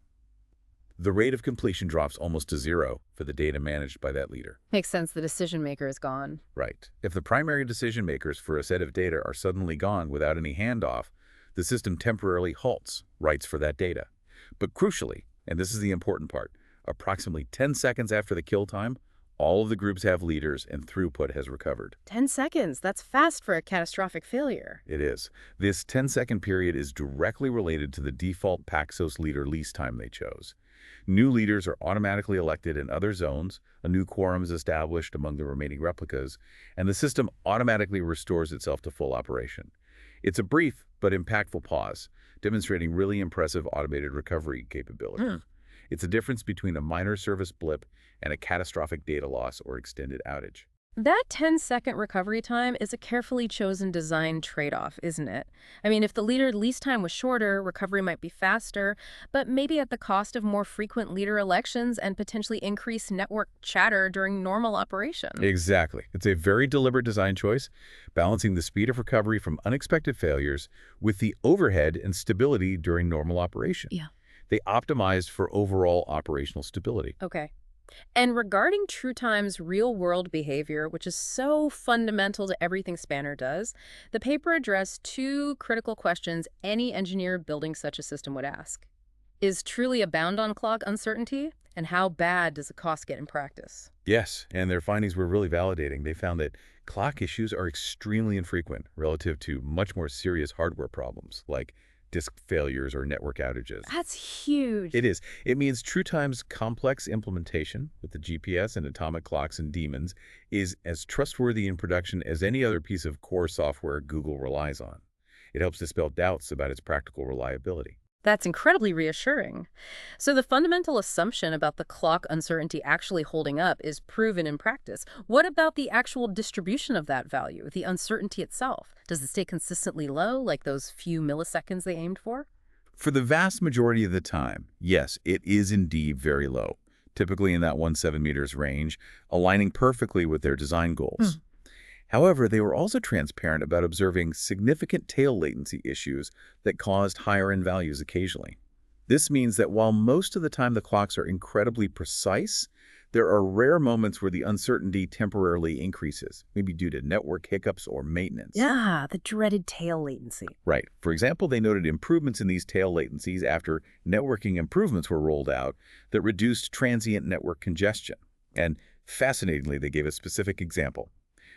The rate of completion drops almost to 0 for the data managed by that leader. Makes sense, the decision maker is gone. Right. If the primary decision makers for a set of data are suddenly gone without any handoff, the system temporarily halts writes for that data. But crucially, and this is the important part, approximately 10 seconds after the kill time, all of the groups have leaders and throughput has recovered. 10 seconds, that's fast for a catastrophic failure. It is. This 10-second period is directly related to the default Paxos leader lease time they chose. New leaders are automatically elected in other zones, a new quorum is established among the remaining replicas, and the system automatically restores itself to full operation. It's a brief but impactful pause, demonstrating really impressive automated recovery capabilities. It's a difference between a minor service blip and a catastrophic data loss or extended outage. That 10-second recovery time is a carefully chosen design trade-off, isn't it? I mean, if the leader lease time was shorter, recovery might be faster, but maybe at the cost of more frequent leader elections and potentially increased network chatter during normal operation. Exactly. It's a very deliberate design choice, balancing the speed of recovery from unexpected failures with the overhead and stability during normal operation. Yeah. They optimized for overall operational stability. Okay. And regarding TrueTime's real-world behavior, which is so fundamental to everything Spanner does, the paper addressed two critical questions any engineer building such a system would ask. Is truly a bound on clock uncertainty? And how bad does the cost get in practice? Yes, and their findings were really validating. They found that clock issues are extremely infrequent relative to much more serious hardware problems like disk failures or network outages. That's huge. It is. It means TrueTime's complex implementation with the GPS and atomic clocks and daemons is as trustworthy in production as any other piece of core software Google relies on. It helps dispel doubts about its practical reliability. That's incredibly reassuring. So the fundamental assumption about the clock uncertainty actually holding up is proven in practice. What about the actual distribution of that value, the uncertainty itself? Does it stay consistently low, like those few milliseconds they aimed for? For the vast majority of the time, yes, it is indeed very low, typically in that 1.7 meters range, aligning perfectly with their design goals. However, they were also transparent about observing significant tail latency issues that caused higher-end values occasionally. This means that while most of the time the clocks are incredibly precise, there are rare moments where the uncertainty temporarily increases, maybe due to network hiccups or maintenance. Yeah, the dreaded tail latency. Right. For example, they noted improvements in these tail latencies after networking improvements were rolled out that reduced transient network congestion. And fascinatingly, they gave a specific example.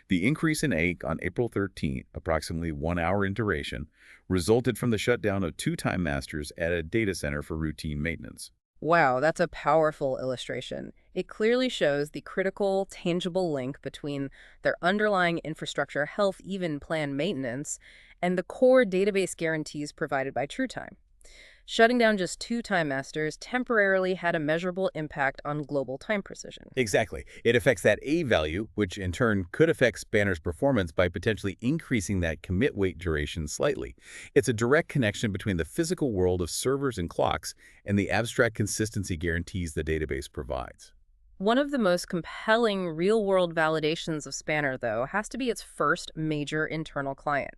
The increase in AIC on April 13th, approximately 1 hour in duration, resulted from the shutdown of 2 time masters at a data center for routine maintenance. Wow, that's a powerful illustration. It clearly shows the critical, tangible link between their underlying infrastructure health, even planned maintenance, and the core database guarantees provided by TrueTime. Shutting down just 2 time masters temporarily had a measurable impact on global time precision. Exactly. It affects that A value, which in turn could affect Spanner's performance by potentially increasing that commit wait duration slightly. It's a direct connection between the physical world of servers and clocks and the abstract consistency guarantees the database provides. One of the most compelling real-world validations of Spanner, though, has to be its first major internal client.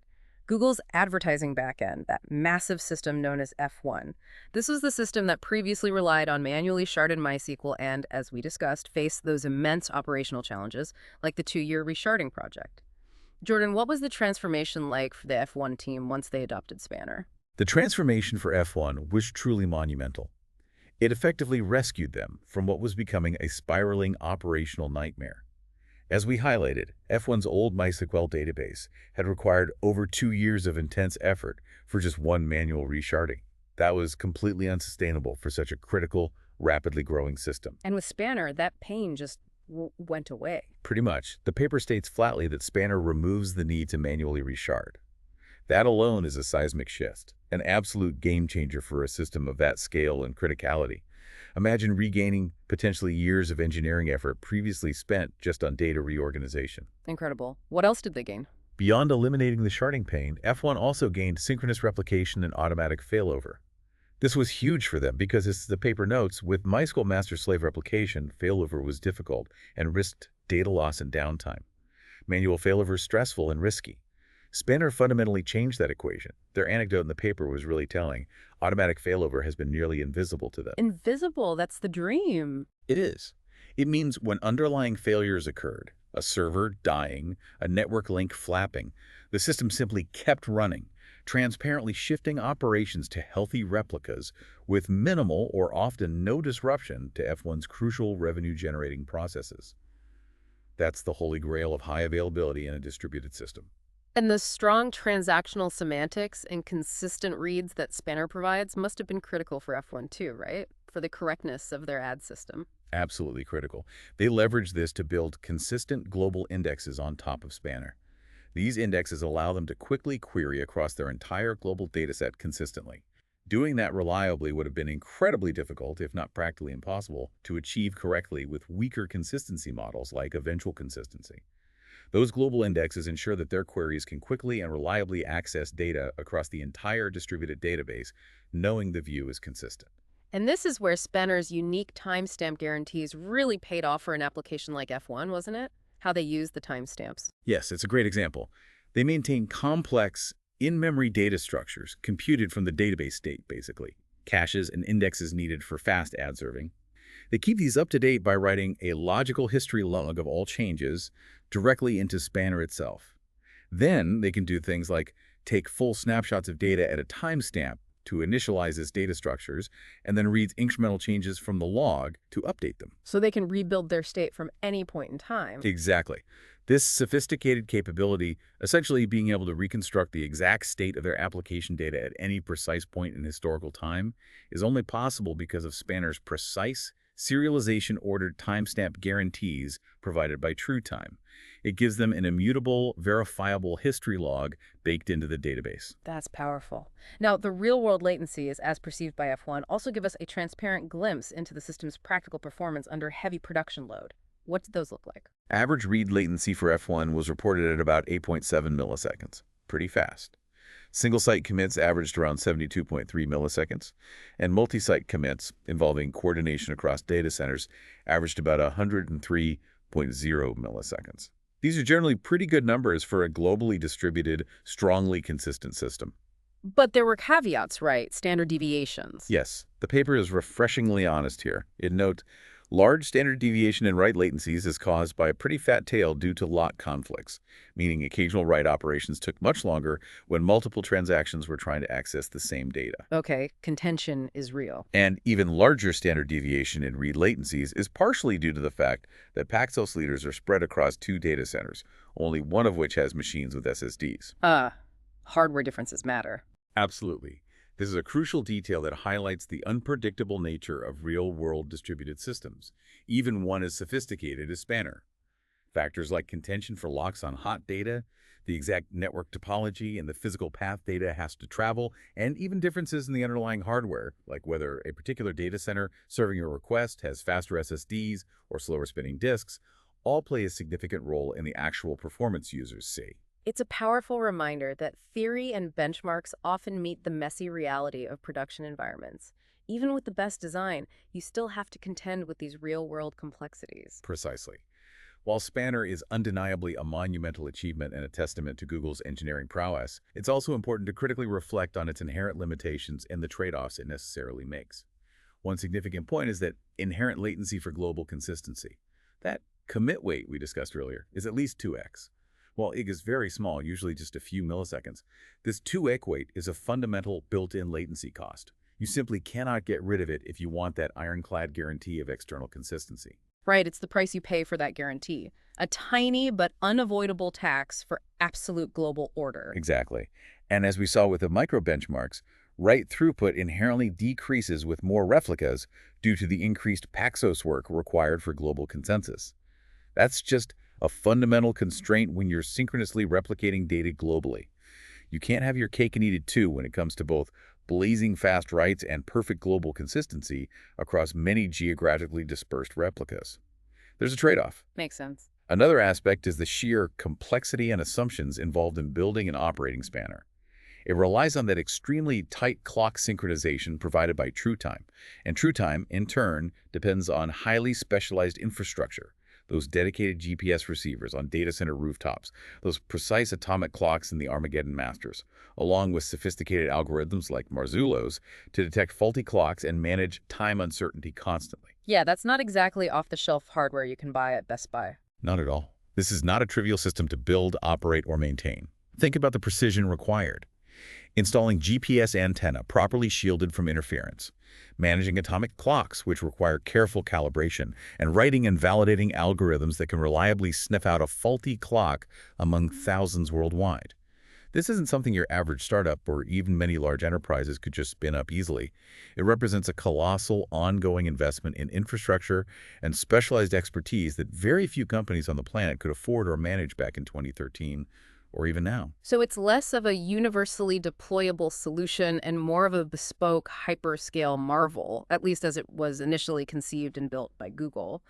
Google's advertising backend, that massive system known as F1. This was the system that previously relied on manually sharded MySQL and, as we discussed, faced those immense operational challenges, like the 2-year resharding project. Jordan, what was the transformation like for the F1 team once they adopted Spanner? The transformation for F1 was truly monumental. It effectively rescued them from what was becoming a spiraling operational nightmare. As we highlighted, F1's old MySQL database had required over 2 years of intense effort for just one manual resharding. That was completely unsustainable for such a critical, rapidly growing system. And with Spanner, that pain just went away. Pretty much, the paper states flatly that Spanner removes the need to manually reshard. That alone is a seismic shift, an absolute game changer for a system of that scale and criticality. Imagine regaining potentially years of engineering effort previously spent just on data reorganization. Incredible. What else did they gain? Beyond eliminating the sharding pain, F1 also gained synchronous replication and automatic failover. This was huge for them because, as the paper notes, with MySQL master-slave replication, failover was difficult and risked data loss and downtime. Manual failover is stressful and risky. Spanner fundamentally changed that equation. Their anecdote in the paper was really telling. Automatic failover has been nearly invisible to them. Invisible, that's the dream. It is. It means when underlying failures occurred, a server dying, a network link flapping, the system simply kept running, transparently shifting operations to healthy replicas with minimal or often no disruption to F1's crucial revenue-generating processes. That's the holy grail of high availability in a distributed system. And the strong transactional semantics and consistent reads that Spanner provides must have been critical for F1 too, right? For the correctness of their ad system. Absolutely critical. They leverage this to build consistent global indexes on top of Spanner. These indexes allow them to quickly query across their entire global dataset consistently. Doing that reliably would have been incredibly difficult, if not practically impossible, to achieve correctly with weaker consistency models like eventual consistency. Those global indexes ensure that their queries can quickly and reliably access data across the entire distributed database, knowing the view is consistent. And this is where Spanner's unique timestamp guarantees really paid off for an application like F1, wasn't it? How they used the timestamps. Yes, it's a great example. They maintain complex, in-memory data structures computed from the database state, basically. Caches and indexes needed for fast ad serving. They keep these up to date by writing a logical history log of all changes directly into Spanner itself. Then they can do things like take full snapshots of data at a timestamp to initialize its data structures, and then reads incremental changes from the log to update them. So they can rebuild their state from any point in time. Exactly. This sophisticated capability, essentially being able to reconstruct the exact state of their application data at any precise point in historical time, is only possible because of Spanner's precise, serialization-ordered timestamp guarantees provided by TrueTime. It gives them an immutable, verifiable history log baked into the database. That's powerful. Now, the real-world latencies, as perceived by F1, also give us a transparent glimpse into the system's practical performance under heavy production load. What did those look like? Average read latency for F1 was reported at about 8.7 milliseconds. Pretty fast. Single-site commits averaged around 72.3 milliseconds, and multi-site commits, involving coordination across data centers, averaged about 103.0 milliseconds. These are generally pretty good numbers for a globally distributed, strongly consistent system. But there were caveats, right? Standard deviations. Yes, the paper is refreshingly honest here. It notes, large standard deviation in write latencies is caused by a pretty fat tail due to lot conflicts, meaning occasional write operations took much longer when multiple transactions were trying to access the same data. Okay, contention is real. And even larger standard deviation in read latencies is partially due to the fact that Paxos leaders are spread across 2 data centers, only one of which has machines with SSDs. Hardware differences matter. Absolutely. This is a crucial detail that highlights the unpredictable nature of real-world distributed systems, even one as sophisticated as Spanner. Factors like contention for locks on hot data, the exact network topology, and the physical path data has to travel, and even differences in the underlying hardware, like whether a particular data center serving a request has faster SSDs or slower spinning disks, all play a significant role in the actual performance users see. It's a powerful reminder that theory and benchmarks often meet the messy reality of production environments. Even with the best design, you still have to contend with these real-world complexities. Precisely. While Spanner is undeniably a monumental achievement and a testament to Google's engineering prowess, it's also important to critically reflect on its inherent limitations and the trade-offs it necessarily makes. One significant point is that inherent latency for global consistency. That commit wait we discussed earlier is at least 2x. While IG is very small, usually just a few milliseconds, this 2x wait is a fundamental built-in latency cost. You simply cannot get rid of it if you want that ironclad guarantee of external consistency. Right, it's the price you pay for that guarantee. A tiny but unavoidable tax for absolute global order. Exactly. And as we saw with the micro benchmarks, write throughput inherently decreases with more replicas due to the increased Paxos work required for global consensus. That's just a fundamental constraint when you're synchronously replicating data globally. You can't have your cake and eat it too when it comes to both blazing fast writes and perfect global consistency across many geographically dispersed replicas. There's a trade-off. Makes sense. Another aspect is the sheer complexity and assumptions involved in building and operating Spanner. It relies on that extremely tight clock synchronization provided by TrueTime, and TrueTime, in turn, depends on highly specialized infrastructure. Those dedicated GPS receivers on data center rooftops, those precise atomic clocks in the Armageddon masters, along with sophisticated algorithms like Marzullo's to detect faulty clocks and manage time uncertainty constantly. Yeah, that's not exactly off-the-shelf hardware you can buy at Best Buy. Not at all. This is not a trivial system to build, operate, or maintain. Think about the precision required. Installing GPS antenna properly shielded from interference, managing atomic clocks which require careful calibration, and writing and validating algorithms that can reliably sniff out a faulty clock among thousands worldwide. This isn't something your average startup or even many large enterprises could just spin up easily. It represents a colossal, ongoing investment in infrastructure and specialized expertise that very few companies on the planet could afford or manage back in 2013. Or even now. So it's less of a universally deployable solution and more of a bespoke hyperscale marvel, at least as it was initially conceived and built by Google.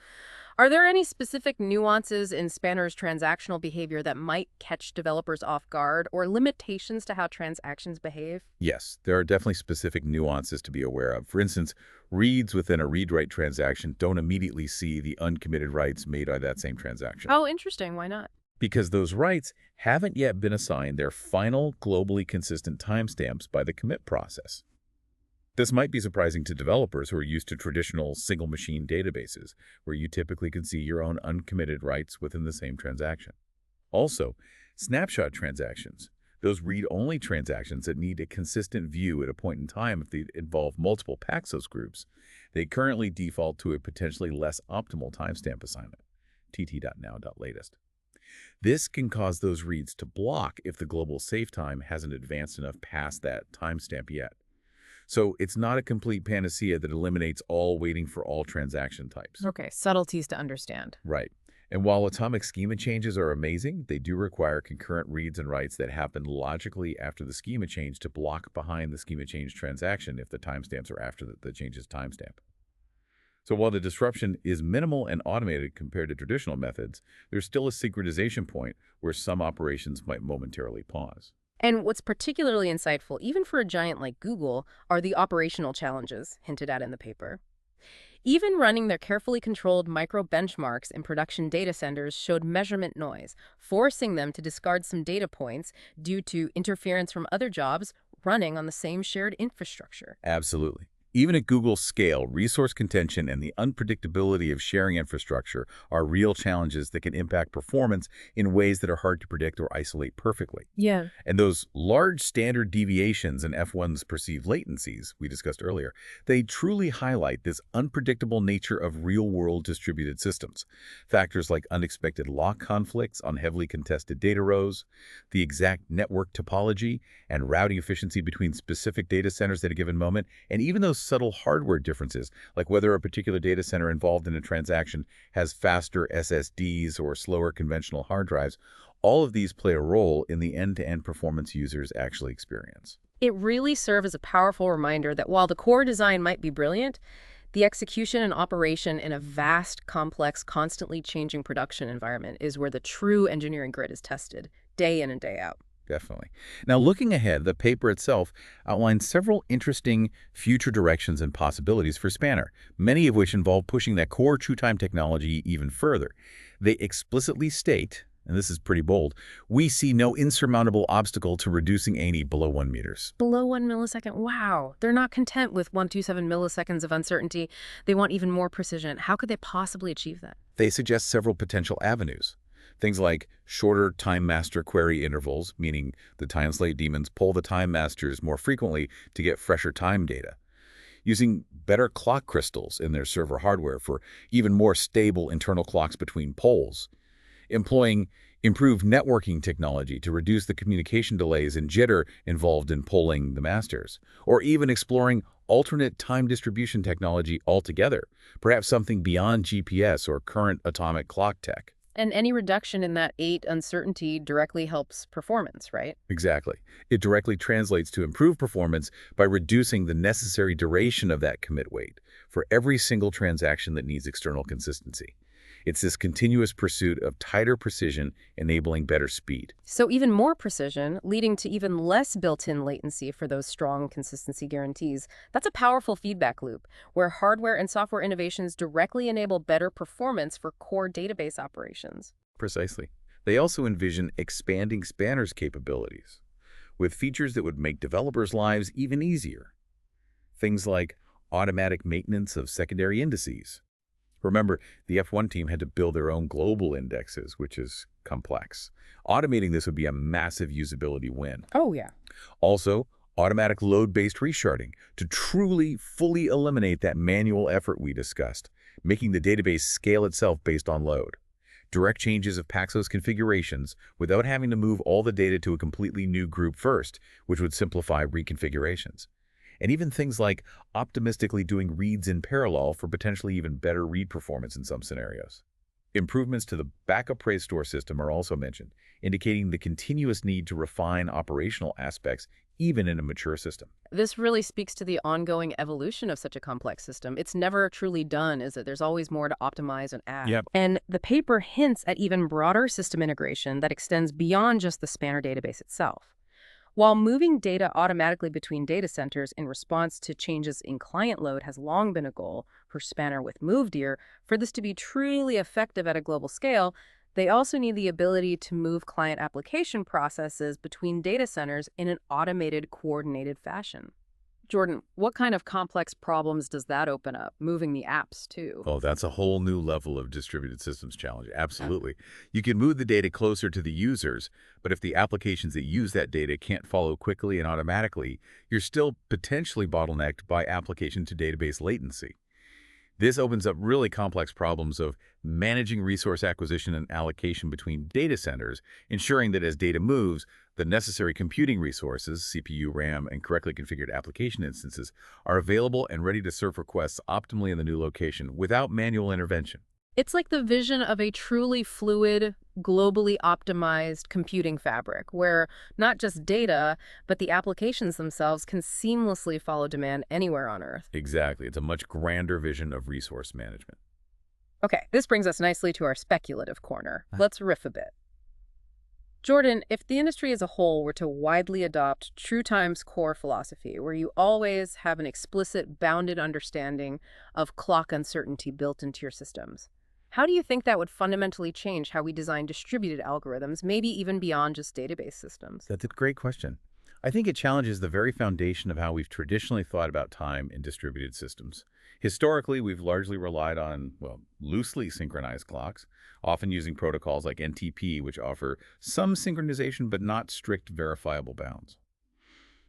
Are there any specific nuances in Spanner's transactional behavior that might catch developers off guard or limitations to how transactions behave? Yes, there are definitely specific nuances to be aware of. For instance, reads within a read-write transaction don't immediately see the uncommitted writes made by that same transaction. Oh, interesting. Why not? Because those writes haven't yet been assigned their final globally consistent timestamps by the commit process. This might be surprising to developers who are used to traditional single-machine databases, where you typically can see your own uncommitted writes within the same transaction. Also, snapshot transactions, those read-only transactions that need a consistent view at a point in time if they involve multiple Paxos groups, they currently default to a potentially less optimal timestamp assignment, tt.now.latest. This can cause those reads to block if the global safe time hasn't advanced enough past that timestamp yet. So it's not a complete panacea that eliminates all waiting for all transaction types. Okay, subtleties to understand. Right. And while atomic schema changes are amazing, they do require concurrent reads and writes that happen logically after the schema change to block behind the schema change transaction if the timestamps are after the change's timestamp. So while the disruption is minimal and automated compared to traditional methods, there's still a synchronization point where some operations might momentarily pause. And what's particularly insightful, even for a giant like Google, are the operational challenges hinted at in the paper. Even running their carefully controlled micro benchmarks in production data centers showed measurement noise, forcing them to discard some data points due to interference from other jobs running on the same shared infrastructure. Absolutely. Even at Google's scale, resource contention and the unpredictability of sharing infrastructure are real challenges that can impact performance in ways that are hard to predict or isolate perfectly. Yeah. And those large standard deviations in F1's perceived latencies we discussed earlier, they truly highlight this unpredictable nature of real-world distributed systems. Factors like unexpected lock conflicts on heavily contested data rows, the exact network topology and routing efficiency between specific data centers at a given moment, and even those subtle hardware differences, like whether a particular data center involved in a transaction has faster SSDs or slower conventional hard drives, all of these play a role in the end-to-end performance users actually experience. It really serves as a powerful reminder that while the core design might be brilliant, the execution and operation in a vast, complex, constantly changing production environment is where the true engineering grit is tested, day in and day out. Definitely. Now, looking ahead, the paper itself outlines several interesting future directions and possibilities for Spanner, many of which involve pushing that core TrueTime technology even further. They explicitly state, and this is pretty bold, we see no insurmountable obstacle to reducing ANI below 1 meters. Below 1 millisecond, wow. They're not content with 127 milliseconds of uncertainty. They want even more precision. How could they possibly achieve that? They suggest several potential avenues. Things like shorter time master query intervals, meaning the time slate daemons pull the time masters more frequently to get fresher time data. Using better clock crystals in their server hardware for even more stable internal clocks between polls. Employing improved networking technology to reduce the communication delays and jitter involved in polling the masters. Or even exploring alternate time distribution technology altogether, perhaps something beyond GPS or current atomic clock tech. And any reduction in that 8 uncertainty directly helps performance, right? Exactly. It directly translates to improved performance by reducing the necessary duration of that commit wait for every single transaction that needs external consistency. It's this continuous pursuit of tighter precision, enabling better speed. So even more precision, leading to even less built-in latency for those strong consistency guarantees. That's a powerful feedback loop, where hardware and software innovations directly enable better performance for core database operations. Precisely. They also envision expanding Spanner's capabilities, with features that would make developers' lives even easier. Things like automatic maintenance of secondary indices. Remember, the F1 team had to build their own global indexes, which is complex. Automating this would be a massive usability win. Oh, yeah. Also, automatic load-based resharding to truly, fully eliminate that manual effort we discussed, making the database scale itself based on load. Direct changes of Paxos configurations without having to move all the data to a completely new group first, which would simplify reconfigurations. And even things like optimistically doing reads in parallel for potentially even better read performance in some scenarios. Improvements to the backup praise store system are also mentioned, indicating the continuous need to refine operational aspects even in a mature system. This really speaks to the ongoing evolution of such a complex system. It's never truly done, is it? There's always more to optimize and add. Yep. And the paper hints at even broader system integration that extends beyond just the Spanner database itself. While moving data automatically between data centers in response to changes in client load has long been a goal for Spanner with MoveDeer, for this to be truly effective at a global scale, they also need the ability to move client application processes between data centers in an automated, coordinated fashion. Jordan, what kind of complex problems does that open up, moving the apps too? Oh, that's a whole new level of distributed systems challenge. Absolutely. You can move the data closer to the users, but if the applications that use that data can't follow quickly and automatically, you're still potentially bottlenecked by application to database latency. This opens up really complex problems of managing resource acquisition and allocation between data centers, ensuring that as data moves, the necessary computing resources, CPU, RAM, and correctly configured application instances, are available and ready to serve requests optimally in the new location without manual intervention. It's like the vision of a truly fluid, globally optimized computing fabric, where not just data, but the applications themselves can seamlessly follow demand anywhere on Earth. Exactly. It's a much grander vision of resource management. Okay, this brings us nicely to our speculative corner. Let's riff a bit. Jordan, if the industry as a whole were to widely adopt TrueTime's core philosophy, where you always have an explicit, bounded understanding of clock uncertainty built into your systems, how do you think that would fundamentally change how we design distributed algorithms, maybe even beyond just database systems? That's a great question. I think it challenges the very foundation of how we've traditionally thought about time in distributed systems. Historically, we've largely relied on, well, loosely synchronized clocks, often using protocols like NTP, which offer some synchronization but not strict verifiable bounds.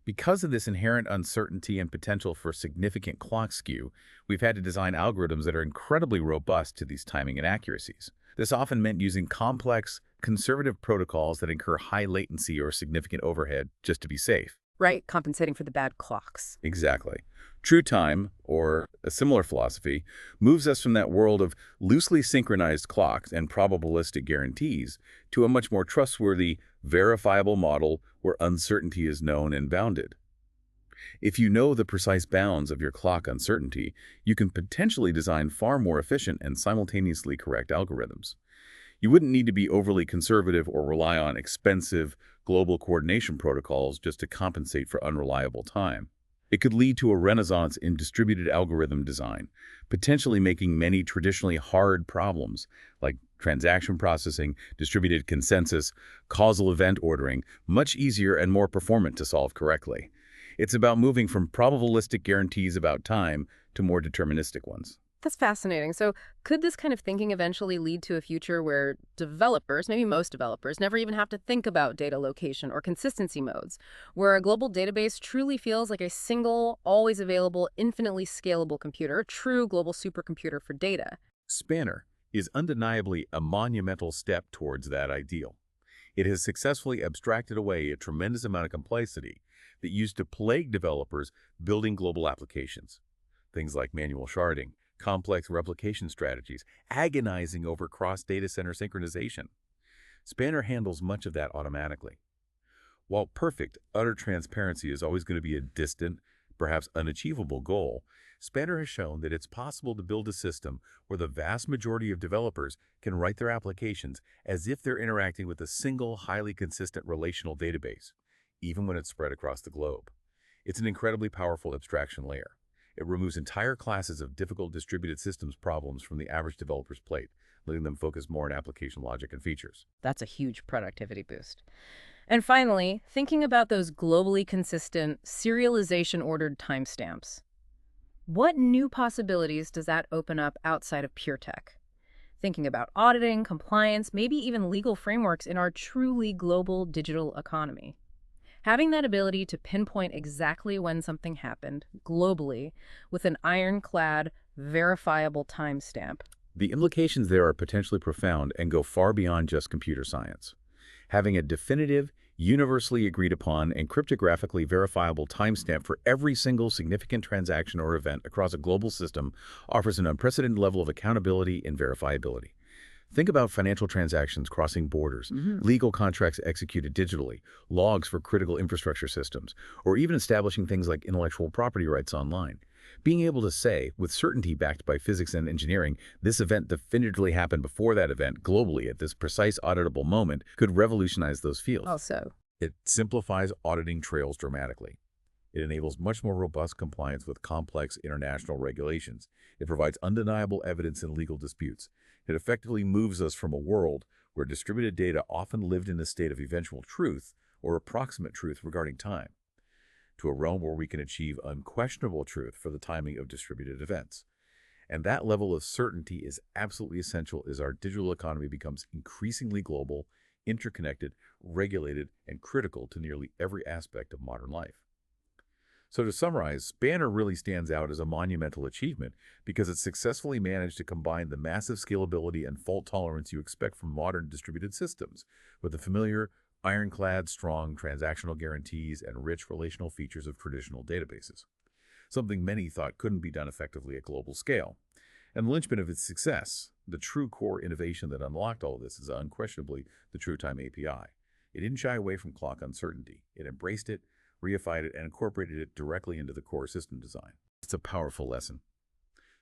Because of this inherent uncertainty and potential for significant clock skew, we've had to design algorithms that are incredibly robust to these timing inaccuracies. This often meant using complex, conservative protocols that incur high latency or significant overhead just to be safe. Right, compensating for the bad clocks. Exactly. True time, or a similar philosophy, moves us from that world of loosely synchronized clocks and probabilistic guarantees to a much more trustworthy, verifiable model where uncertainty is known and bounded. If you know the precise bounds of your clock uncertainty, you can potentially design far more efficient and simultaneously correct algorithms. You wouldn't need to be overly conservative or rely on expensive global coordination protocols just to compensate for unreliable time. It could lead to a renaissance in distributed algorithm design, potentially making many traditionally hard problems like transaction processing, distributed consensus, causal event ordering much easier and more performant to solve correctly. It's about moving from probabilistic guarantees about time to more deterministic ones. That's fascinating. So could this kind of thinking eventually lead to a future where developers, maybe most developers, never even have to think about data location or consistency modes, where a global database truly feels like a single, always available, infinitely scalable computer, a true global supercomputer for data? Spanner is undeniably a monumental step towards that ideal. It has successfully abstracted away a tremendous amount of complexity that used to plague developers building global applications. Things like manual sharding, complex replication strategies, agonizing over cross-data center synchronization. Spanner handles much of that automatically. While perfect, utter transparency is always going to be a distant, perhaps unachievable goal, Spanner has shown that it's possible to build a system where the vast majority of developers can write their applications as if they're interacting with a single, highly consistent relational database, even when it's spread across the globe. It's an incredibly powerful abstraction layer. It removes entire classes of difficult distributed systems problems from the average developer's plate, letting them focus more on application logic and features. That's a huge productivity boost. And finally, thinking about those globally consistent, serialization-ordered timestamps. What new possibilities does that open up outside of pure tech? Thinking about auditing, compliance, maybe even legal frameworks in our truly global digital economy. Having that ability to pinpoint exactly when something happened, globally, with an ironclad, verifiable timestamp. The implications there are potentially profound and go far beyond just computer science. Having a definitive, universally agreed upon, and cryptographically verifiable timestamp for every single significant transaction or event across a global system offers an unprecedented level of accountability and verifiability. Think about financial transactions crossing borders, legal contracts executed digitally, logs for critical infrastructure systems, or even establishing things like intellectual property rights online. Being able to say, with certainty backed by physics and engineering, this event definitively happened before that event globally at this precise auditable moment could revolutionize those fields. Also, It simplifies auditing trails dramatically. It enables much more robust compliance with complex international regulations. It provides undeniable evidence in legal disputes. It effectively moves us from a world where distributed data often lived in a state of eventual truth or approximate truth regarding time to a realm where we can achieve unquestionable truth for the timing of distributed events. And that level of certainty is absolutely essential as our digital economy becomes increasingly global, interconnected, regulated, and critical to nearly every aspect of modern life. So to summarize, Spanner really stands out as a monumental achievement because it successfully managed to combine the massive scalability and fault tolerance you expect from modern distributed systems with the familiar, ironclad, strong transactional guarantees and rich relational features of traditional databases, something many thought couldn't be done effectively at global scale. And the linchpin of its success, the true core innovation that unlocked all of this, is unquestionably the TrueTime API. It didn't shy away from clock uncertainty. It embraced it, reified it, and incorporated it directly into the core system design. It's a powerful lesson.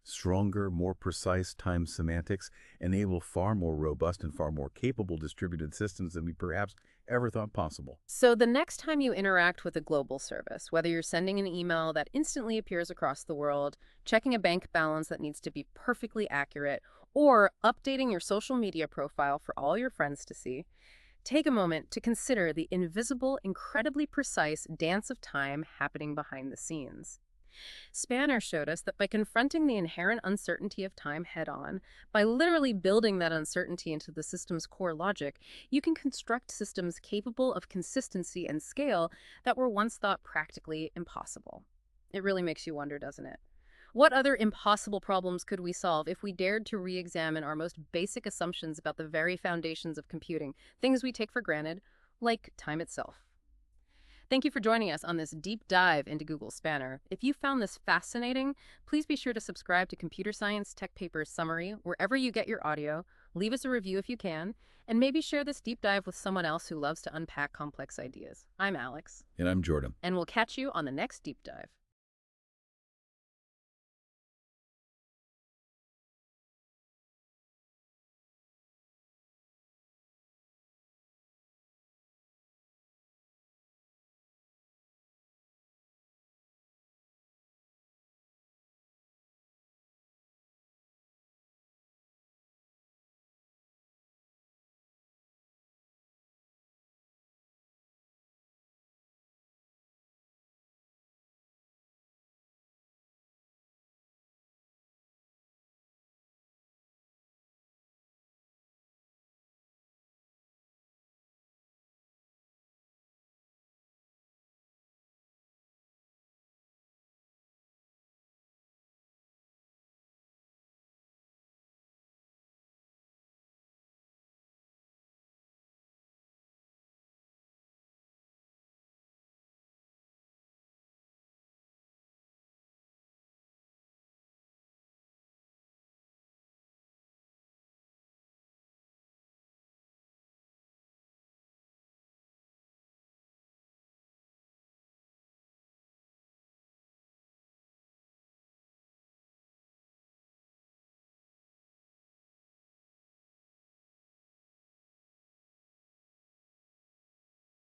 Stronger, more precise time semantics enable far more robust and far more capable distributed systems than we perhaps ever thought possible. So the next time you interact with a global service, whether you're sending an email that instantly appears across the world, checking a bank balance that needs to be perfectly accurate, or updating your social media profile for all your friends to see, take a moment to consider the invisible, incredibly precise dance of time happening behind the scenes. Spanner showed us that by confronting the inherent uncertainty of time head-on, by literally building that uncertainty into the system's core logic, you can construct systems capable of consistency and scale that were once thought practically impossible. It really makes you wonder, doesn't it? What other impossible problems could we solve if we dared to re-examine our most basic assumptions about the very foundations of computing, things we take for granted, like time itself? Thank you for joining us on this deep dive into Google Spanner. If you found this fascinating, please be sure to subscribe to Computer Science Tech Papers Summary wherever you get your audio, leave us a review if you can, and maybe share this deep dive with someone else who loves to unpack complex ideas. I'm Alex. And I'm Jordan. And we'll catch you on the next deep dive.